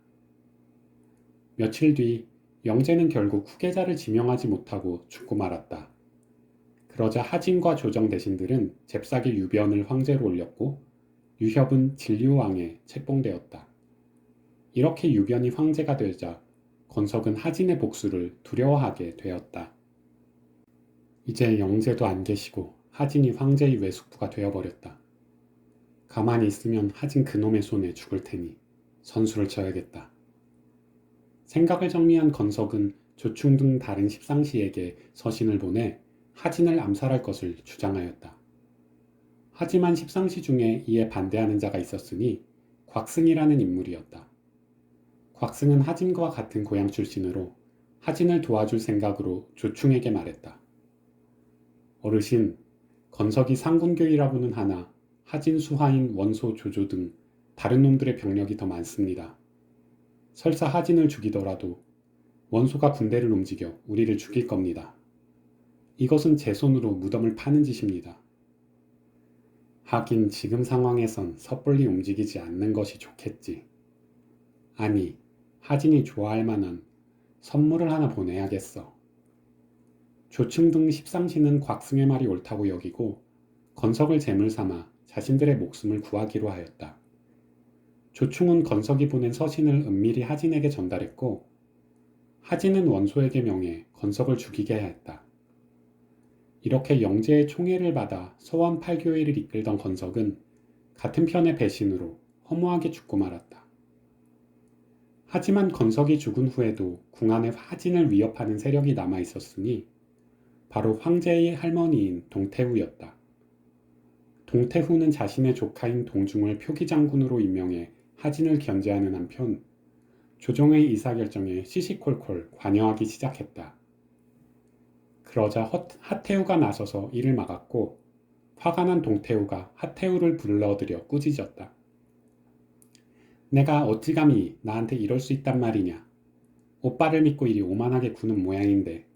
며칠 뒤 영제는 결국 후계자를 지명하지 못하고 죽고 말았다. 그러자 하진과 조정 대신들은 잽싸게 유변을 황제로 올렸고 유협은 진류왕에 책봉되었다. 이렇게 유변이 황제가 되자 건석은 하진의 복수를 두려워하게 되었다. 이제 영제도 안 계시고 하진이 황제의 외숙부가 되어버렸다. 가만히 있으면 하진 그놈의 손에 죽을 테니 선수를 쳐야겠다. 생각을 정리한 건석은 조충 등 다른 십상시에게 서신을 보내 하진을 암살할 것을 주장하였다. 하지만 십상시 중에 이에 반대하는 자가 있었으니 곽승이라는 인물이었다. 곽승은 하진과 같은 고향 출신으로 하진을 도와줄 생각으로 조충에게 말했다. 어르신, 건석이 상군교이라고는 하나 하진 수하인 원소 조조 등 다른 놈들의 병력이 더 많습니다. 설사 하진을 죽이더라도 원소가 군대를 움직여 우리를 죽일 겁니다. 이것은 제 손으로 무덤을 파는 짓입니다. 하긴 지금 상황에선 섣불리 움직이지 않는 것이 좋겠지. 아니, 하진이 좋아할 만한 선물을 하나 보내야겠어. 조충 등 십상시는 곽승의 말이 옳다고 여기고 건석을 제물 삼아 자신들의 목숨을 구하기로 하였다. 조충은 건석이 보낸 서신을 은밀히 하진에게 전달했고 하진은 원소에게 명해 건석을 죽이게 하였다. 이렇게 영제의 총애를 받아 서원 팔교회를 이끌던 건석은 같은 편의 배신으로 허무하게 죽고 말았다. 하지만 건석이 죽은 후에도 궁 안에 하진을 위협하는 세력이 남아 있었으니 바로 황제의 할머니인 동태후였다. 동태후는 자신의 조카인 동중을 표기장군으로 임명해 하진을 견제하는 한편 조정의 의사결정에 시시콜콜 관여하기 시작했다. 그러자 하태후가 나서서 이를 막았고 화가 난 동태후가 하태후를 불러들여 꾸짖었다. 내가 어찌 감히 나한테 이럴 수 있단 말이냐. 오빠를 믿고 이리 오만하게 구는 모양인데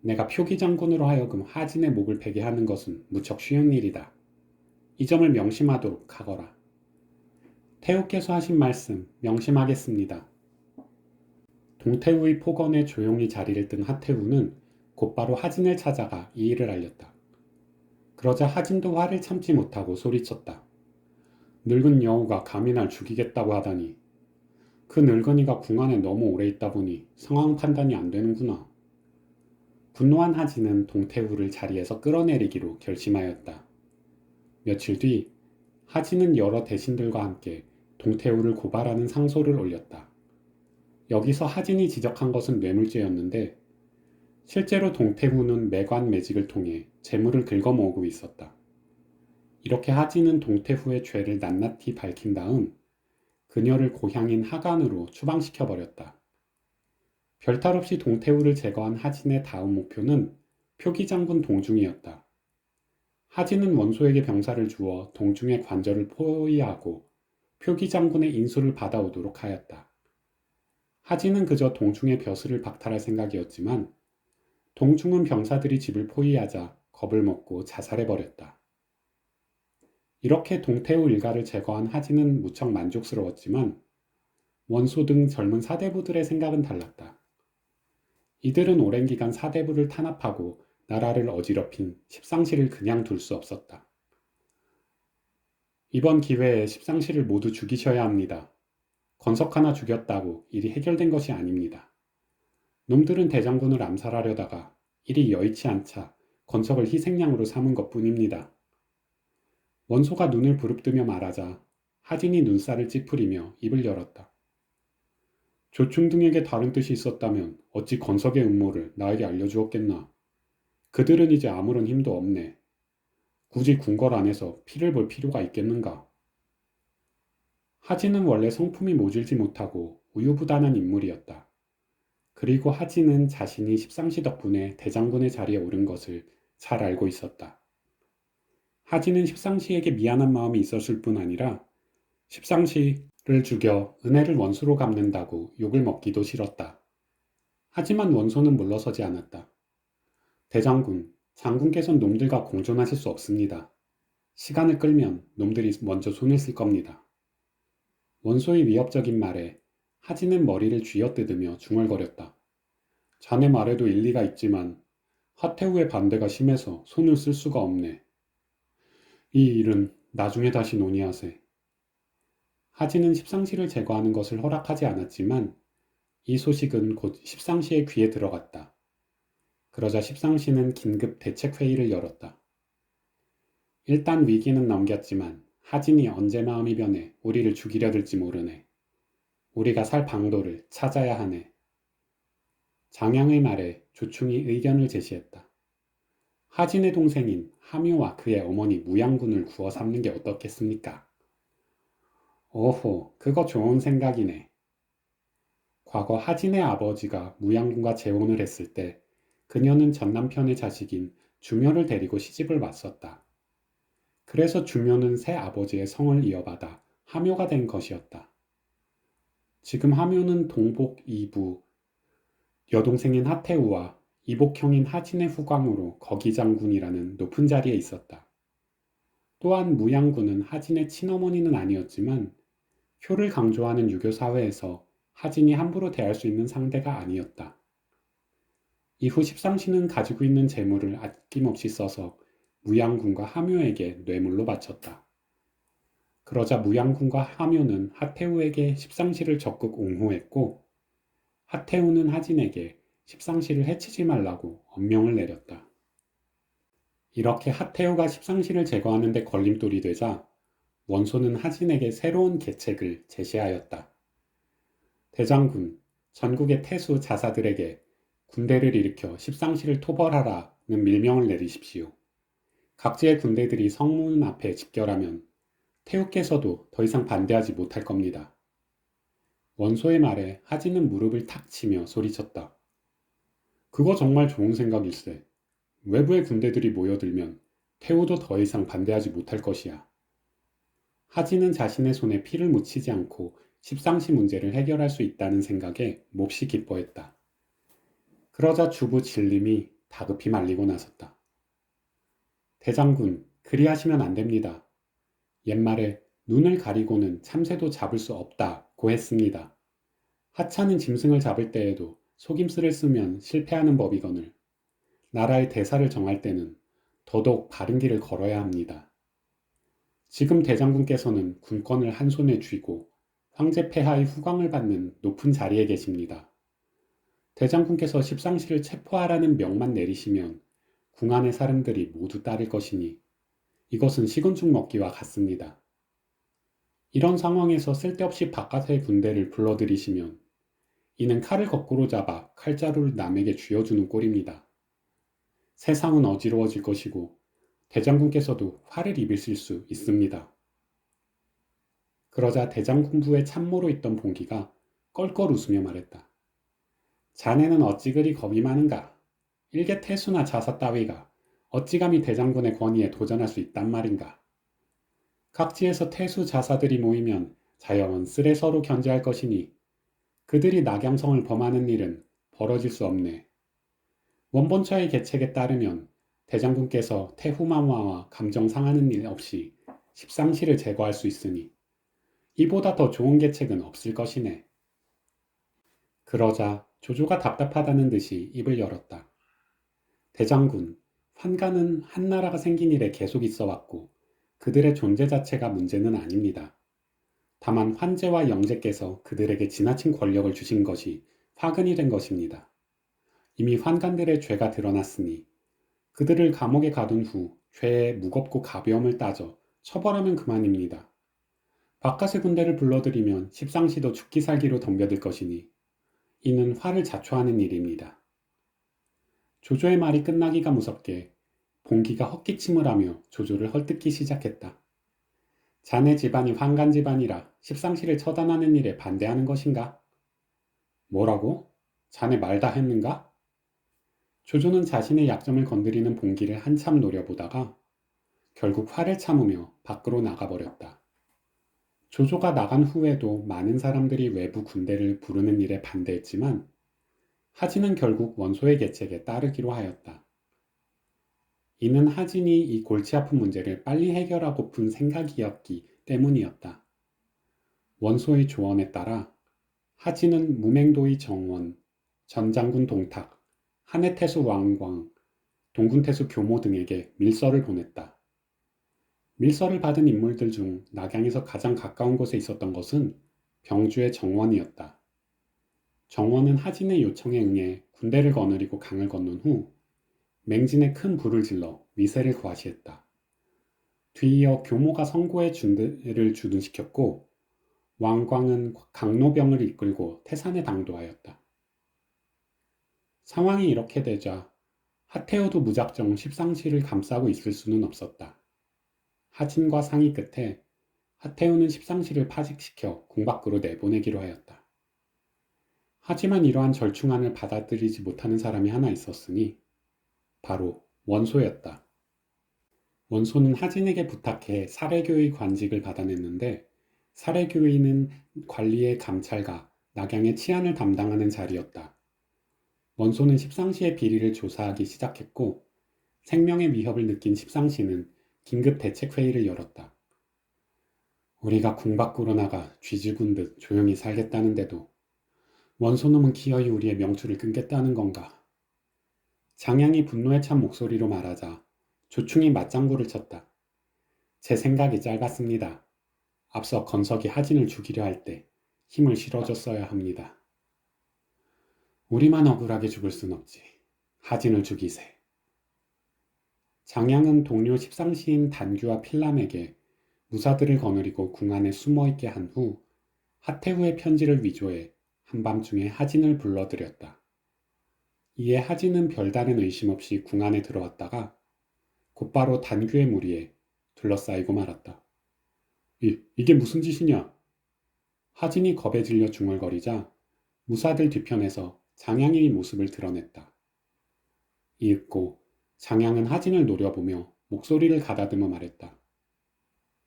내가 표기장군으로 하여금 하진의 목을 베게 하는 것은 무척 쉬운 일이다. 이 점을 명심하도록 하거라. 태후께서 하신 말씀 명심하겠습니다. 동태후의 폭언에 조용히 자리를 뜬 하태후는 곧바로 하진을 찾아가 이 일을 알렸다. 그러자 하진도 화를 참지 못하고 소리쳤다. 늙은 여우가 감히 날 죽이겠다고 하다니. 그 늙은이가 궁 안에 너무 오래 있다 보니 상황 판단이 안 되는구나. 분노한 하진은 동태후를 자리에서 끌어내리기로 결심하였다. 며칠 뒤 하진은 여러 대신들과 함께 동태후를 고발하는 상소를 올렸다. 여기서 하진이 지적한 것은 뇌물죄였는데 실제로 동태후는 매관 매직을 통해 재물을 긁어모으고 있었다. 이렇게 하진은 동태후의 죄를 낱낱이 밝힌 다음 그녀를 고향인 하간으로 추방시켜버렸다. 별탈 없이 동태후를 제거한 하진의 다음 목표는 표기장군 동중이었다. 하진은 원소에게 병사를 주어 동중의 관절을 포위하고 표기장군의 인수를 받아오도록 하였다. 하진은 그저 동중의 벼슬을 박탈할 생각이었지만 동중은 병사들이 집을 포위하자 겁을 먹고 자살해버렸다. 이렇게 동태후 일가를 제거한 하진은 무척 만족스러웠지만 원소 등 젊은 사대부들의 생각은 달랐다. 이들은 오랜 기간 사대부를 탄압하고 나라를 어지럽힌 십상시를 그냥 둘 수 없었다. 이번 기회에 십상시를 모두 죽이셔야 합니다. 건석 하나 죽였다고 일이 해결된 것이 아닙니다. 놈들은 대장군을 암살하려다가 일이 여의치 않자 건석을 희생양으로 삼은 것뿐입니다. 원소가 눈을 부릅뜨며 말하자 하진이 눈살을 찌푸리며 입을 열었다. 조충 등에게 다른 뜻이 있었다면 어찌 건석의 음모를 나에게 알려주었겠나. 그들은 이제 아무런 힘도 없네. 굳이 궁궐 안에서 피를 볼 필요가 있겠는가. 하진은 원래 성품이 모질지 못하고 우유부단한 인물이었다. 그리고 하진은 자신이 십상시 덕분에 대장군의 자리에 오른 것을 잘 알고 있었다. 하진은 십상시에게 미안한 마음이 있었을 뿐 아니라 십상시를 죽여 은혜를 원수로 갚는다고 욕을 먹기도 싫었다. 하지만 원소는 물러서지 않았다. 대장군, 장군께선 놈들과 공존하실 수 없습니다. 시간을 끌면 놈들이 먼저 손을 쓸 겁니다. 원소의 위협적인 말에 하진은 머리를 쥐어뜯으며 중얼거렸다. 자네 말에도 일리가 있지만 하태우의 반대가 심해서 손을 쓸 수가 없네. 이 일은 나중에 다시 논의하세. 하진은 십상시를 제거하는 것을 허락하지 않았지만 이 소식은 곧 십상시의 귀에 들어갔다. 그러자 십상시는 긴급 대책회의를 열었다. 일단 위기는 넘겼지만 하진이 언제 마음이 변해 우리를 죽이려 들지 모르네. 우리가 살 방도를 찾아야 하네. 장양의 말에 조충이 의견을 제시했다. 하진의 동생인 하묘와 그의 어머니 무양군을 구워 삼는 게 어떻겠습니까? 오호, 그거 좋은 생각이네. 과거 하진의 아버지가 무양군과 재혼을 했을 때 그녀는 전남편의 자식인 주묘를 데리고 시집을 왔었다. 그래서 주묘는 새 아버지의 성을 이어받아 하묘가 된 것이었다. 지금 하묘는 동복 이부, 여동생인 하태우와 이복형인 하진의 후광으로 거기장군이라는 높은 자리에 있었다. 또한 무양군은 하진의 친어머니는 아니었지만 효를 강조하는 유교 사회에서 하진이 함부로 대할 수 있는 상대가 아니었다. 이후 십상시는 가지고 있는 재물을 아낌없이 써서 무양군과 하묘에게 뇌물로 바쳤다. 그러자 무양군과 하묘는 하태우에게 십상시를 적극 옹호했고 하태우는 하진에게 십상시를 해치지 말라고 엄명을 내렸다. 이렇게 하태우가 십상시를 제거하는 데 걸림돌이 되자 원소는 하진에게 새로운 계책을 제시하였다. 대장군, 전국의 태수 자사들에게 군대를 일으켜 십상시를 토벌하라는 밀명을 내리십시오. 각지의 군대들이 성문 앞에 집결하면 태우께서도 더 이상 반대하지 못할 겁니다. 원소의 말에 하진은 무릎을 탁 치며 소리쳤다. 그거 정말 좋은 생각일세. 외부의 군대들이 모여들면 태우도 더 이상 반대하지 못할 것이야. 하진은 자신의 손에 피를 묻히지 않고 십상시 문제를 해결할 수 있다는 생각에 몹시 기뻐했다. 그러자 주부 진림이 다급히 말리고 나섰다. 대장군, 그리하시면 안 됩니다. 옛말에 눈을 가리고는 참새도 잡을 수 없다고 했습니다. 하찮은 짐승을 잡을 때에도 속임수를 쓰면 실패하는 법이거늘 나라의 대사를 정할 때는 더더욱 바른 길을 걸어야 합니다. 지금 대장군께서는 군권을 한 손에 쥐고 황제 폐하의 후광을 받는 높은 자리에 계십니다. 대장군께서 십상시를 체포하라는 명만 내리시면 궁 안의 사람들이 모두 따를 것이니 이것은 식은죽 먹기와 같습니다. 이런 상황에서 쓸데없이 바깥의 군대를 불러들이시면 이는 칼을 거꾸로 잡아 칼자루를 남에게 쥐어주는 꼴입니다. 세상은 어지러워질 것이고 대장군께서도 화를 입으실 수 있습니다. 그러자 대장군부의 참모로 있던 봉기가 껄껄 웃으며 말했다. 자네는 어찌 그리 겁이 많은가? 일개 태수나 자사 따위가 어찌 감히 대장군의 권위에 도전할 수 있단 말인가? 각지에서 태수 자사들이 모이면 자연스레 서로 견제할 것이니 그들이 낙양성을 범하는 일은 벌어질 수 없네. 원본처의 계책에 따르면 대장군께서 태후마마와 감정 상하는 일 없이 십상시를 제거할 수 있으니 이보다 더 좋은 계책은 없을 것이네. 그러자 조조가 답답하다는 듯이 입을 열었다. 대장군, 환가는 한나라가 생긴 이래 계속 있어 왔고 그들의 존재 자체가 문제는 아닙니다. 다만 환제와 영제께서 그들에게 지나친 권력을 주신 것이 화근이 된 것입니다. 이미 환관들의 죄가 드러났으니 그들을 감옥에 가둔 후 죄의 무겁고 가벼움을 따져 처벌하면 그만입니다. 바깥의 군대를 불러들이면 십상시도 죽기 살기로 덤벼들 것이니 이는 화를 자초하는 일입니다. 조조의 말이 끝나기가 무섭게 봉기가 헛기침을 하며 조조를 헐뜯기 시작했다. 자네 집안이 환관 집안이라 십상시를 처단하는 일에 반대하는 것인가? 뭐라고? 자네 말 다 했는가? 조조는 자신의 약점을 건드리는 봉기를 한참 노려보다가 결국 화를 참으며 밖으로 나가버렸다. 조조가 나간 후에도 많은 사람들이 외부 군대를 부르는 일에 반대했지만 하진은 결국 원소의 계책에 따르기로 하였다. 이는 하진이 이 골치 아픈 문제를 빨리 해결하고픈 생각이었기 때문이었다. 원소의 조언에 따라 하진은 무맹도의 정원, 전장군 동탁, 한해태수 왕광, 동군태수 교모 등에게 밀서를 보냈다. 밀서를 받은 인물들 중 낙양에서 가장 가까운 곳에 있었던 것은 병주의 정원이었다. 정원은 하진의 요청에 응해 군대를 거느리고 강을 건넌 후 맹진에 큰 불을 질러 위세를 과시했다. 뒤이어 교모가 성고에 준대를 주둔시켰고 왕광은 강노병을 이끌고 태산에 당도하였다. 상황이 이렇게 되자 하태호도 무작정 십상시를 감싸고 있을 수는 없었다. 하진과 상의 끝에 하태호는 십상시를 파직시켜 궁 밖으로 내보내기로 하였다. 하지만 이러한 절충안을 받아들이지 못하는 사람이 하나 있었으니 바로 원소였다. 원소는 하진에게 부탁해 사례교의 관직을 받아냈는데 사례교의는 관리의 감찰과 낙양의 치안을 담당하는 자리였다. 원소는 십상시의 비리를 조사하기 시작했고 생명의 위협을 느낀 십상시는 긴급 대책회의를 열었다. 우리가 궁 밖으로 나가 쥐죽은 듯 조용히 살겠다는데도 원소놈은 기어이 우리의 명추를 끊겠다는 건가? 장양이 분노에 찬 목소리로 말하자 조충이 맞장구를 쳤다. 제 생각이 짧았습니다. 앞서 건석이 하진을 죽이려 할 때 힘을 실어줬어야 합니다. 우리만 억울하게 죽을 순 없지. 하진을 죽이세. 장양은 동료 십상시인 단규와 필람에게 무사들을 거느리고 궁 안에 숨어있게 한 후 하태후의 편지를 위조해 한밤중에 하진을 불러들였다. 이에 하진은 별다른 의심 없이 궁 안에 들어왔다가 곧바로 단규의 무리에 둘러싸이고 말았다. 이게 무슨 짓이냐? 하진이 겁에 질려 중얼거리자 무사들 뒤편에서 장양의 모습을 드러냈다. 이윽고 장양은 하진을 노려보며 목소리를 가다듬어 말했다.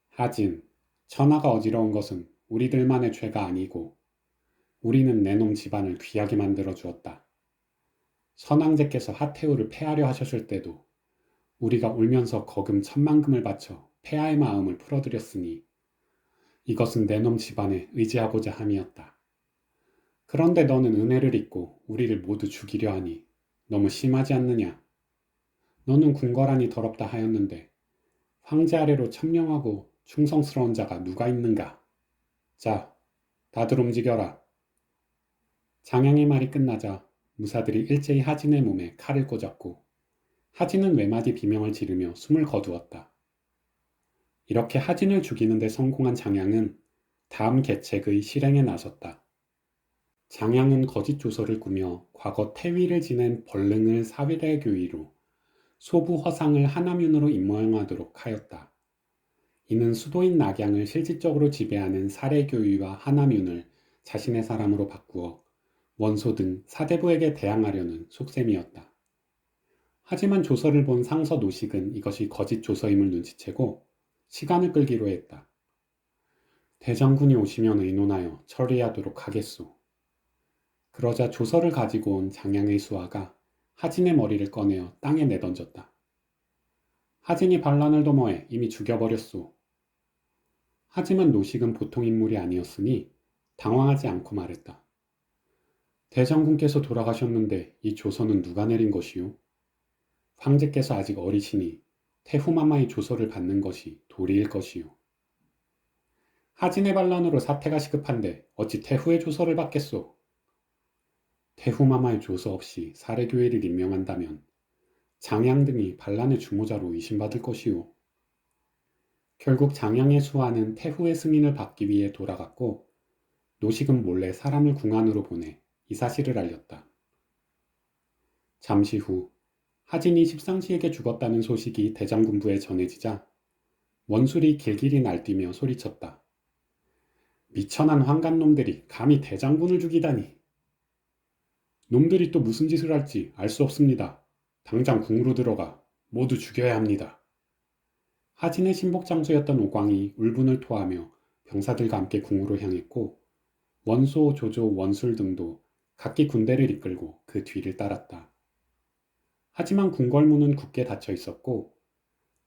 하진, 천하가 어지러운 것은 우리들만의 죄가 아니고 우리는 내놈 집안을 귀하게 만들어 주었다. 선왕제께서 하태우를 폐하려 하셨을 때도 우리가 울면서 거금 10,000,000금을 바쳐 폐하의 마음을 풀어드렸으니 이것은 내놈 집안에 의지하고자 함이었다. 그런데 너는 은혜를 잊고 우리를 모두 죽이려 하니 너무 심하지 않느냐? 너는 궁궐하니 더럽다 하였는데 황제 아래로 천명하고 충성스러운 자가 누가 있는가? 자, 다들 움직여라. 장양의 말이 끝나자 무사들이 일제히 하진의 몸에 칼을 꽂았고 하진은 외마디 비명을 지르며 숨을 거두었다. 이렇게 하진을 죽이는 데 성공한 장양은 다음 계책의 실행에 나섰다. 장양은 거짓 조서를 꾸며 과거 태위를 지낸 벌릉을 사회대교의로 소부 허상을 하남윤으로 임명하도록 하였다. 이는 수도인 낙양을 실질적으로 지배하는 사례교의와 하남윤을 자신의 사람으로 바꾸어 원소 등 사대부에게 대항하려는 속셈이었다. 하지만 조서를 본 상서 노식은 이것이 거짓 조서임을 눈치채고 시간을 끌기로 했다. 대장군이 오시면 의논하여 처리하도록 하겠소. 그러자 조서를 가지고 온 장양의 수하가 하진의 머리를 꺼내어 땅에 내던졌다. 하진이 반란을 도모해 이미 죽여버렸소. 하지만 노식은 보통 인물이 아니었으니 당황하지 않고 말했다. 대장군께서 돌아가셨는데 이 조서는 누가 내린 것이오? 황제께서 아직 어리시니 태후마마의 조서를 받는 것이 도리일 것이오. 하진의 반란으로 사태가 시급한데 어찌 태후의 조서를 받겠소? 태후마마의 조서 없이 사례교회를 임명한다면 장양 등이 반란의 주모자로 의심받을 것이오. 결국 장양의 수하는 태후의 승인을 받기 위해 돌아갔고 노식은 몰래 사람을 궁안으로 보내 이 사실을 알렸다. 잠시 후 하진이 십상시에게 죽었다는 소식이 대장군부에 전해지자 원술이 길길이 날뛰며 소리쳤다. 미천한 환관놈들이 감히 대장군을 죽이다니. 놈들이 또 무슨 짓을 할지 알 수 없습니다. 당장 궁으로 들어가 모두 죽여야 합니다. 하진의 신복장수였던 오광이 울분을 토하며 병사들과 함께 궁으로 향했고 원소, 조조, 원술 등도 각기 군대를 이끌고 그 뒤를 따랐다. 하지만 궁궐문은 굳게 닫혀 있었고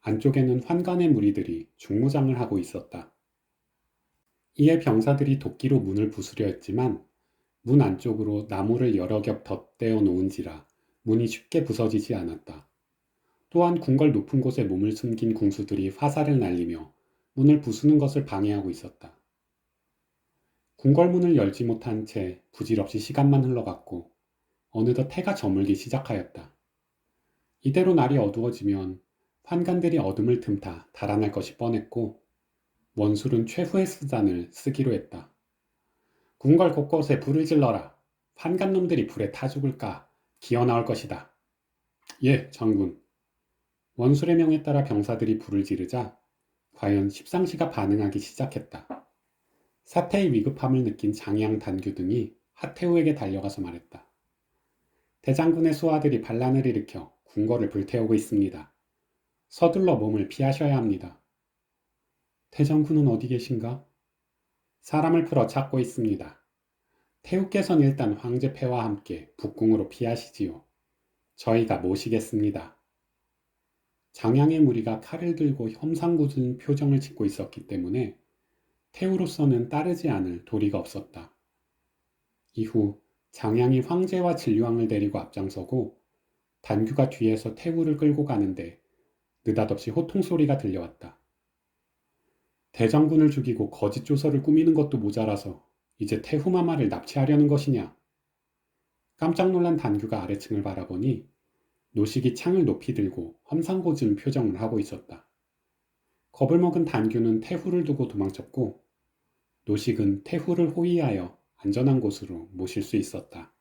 안쪽에는 환관의 무리들이 중무장을 하고 있었다. 이에 병사들이 도끼로 문을 부수려 했지만 문 안쪽으로 나무를 여러 겹 덧대어 놓은지라 문이 쉽게 부서지지 않았다. 또한 궁궐 높은 곳에 몸을 숨긴 궁수들이 화살을 날리며 문을 부수는 것을 방해하고 있었다. 궁궐문을 열지 못한 채 부질없이 시간만 흘러갔고 어느덧 해가 저물기 시작하였다. 이대로 날이 어두워지면 환관들이 어둠을 틈타 달아날 것이 뻔했고 원술은 최후의 수단을 쓰기로 했다. 궁궐 곳곳에 불을 질러라. 환관놈들이 불에 타 죽을까 기어 나올 것이다. 예, 장군. 원술의 명에 따라 병사들이 불을 지르자 과연 십상시가 반응하기 시작했다. 사태의 위급함을 느낀 장양 단규 등이 하태우에게 달려가서 말했다. 대장군의 수하들이 반란을 일으켜 궁궐을 불태우고 있습니다. 서둘러 몸을 피하셔야 합니다. 대장군은 어디 계신가? 사람을 풀어 찾고 있습니다. 태우께서는 일단 황제폐와 함께 북궁으로 피하시지요. 저희가 모시겠습니다. 장양의 무리가 칼을 들고 험상궂은 표정을 짓고 있었기 때문에 태우로서는 따르지 않을 도리가 없었다. 이후 장양이 황제와 진류왕을 데리고 앞장서고 단규가 뒤에서 태우를 끌고 가는데 느닷없이 호통소리가 들려왔다. 대장군을 죽이고 거짓 조서를 꾸미는 것도 모자라서 이제 태후마마를 납치하려는 것이냐? 깜짝 놀란 단규가 아래층을 바라보니 노식이 창을 높이 들고 험상궂은 표정을 하고 있었다. 겁을 먹은 단규는 태후를 두고 도망쳤고 노식은 태후를 호위하여 안전한 곳으로 모실 수 있었다.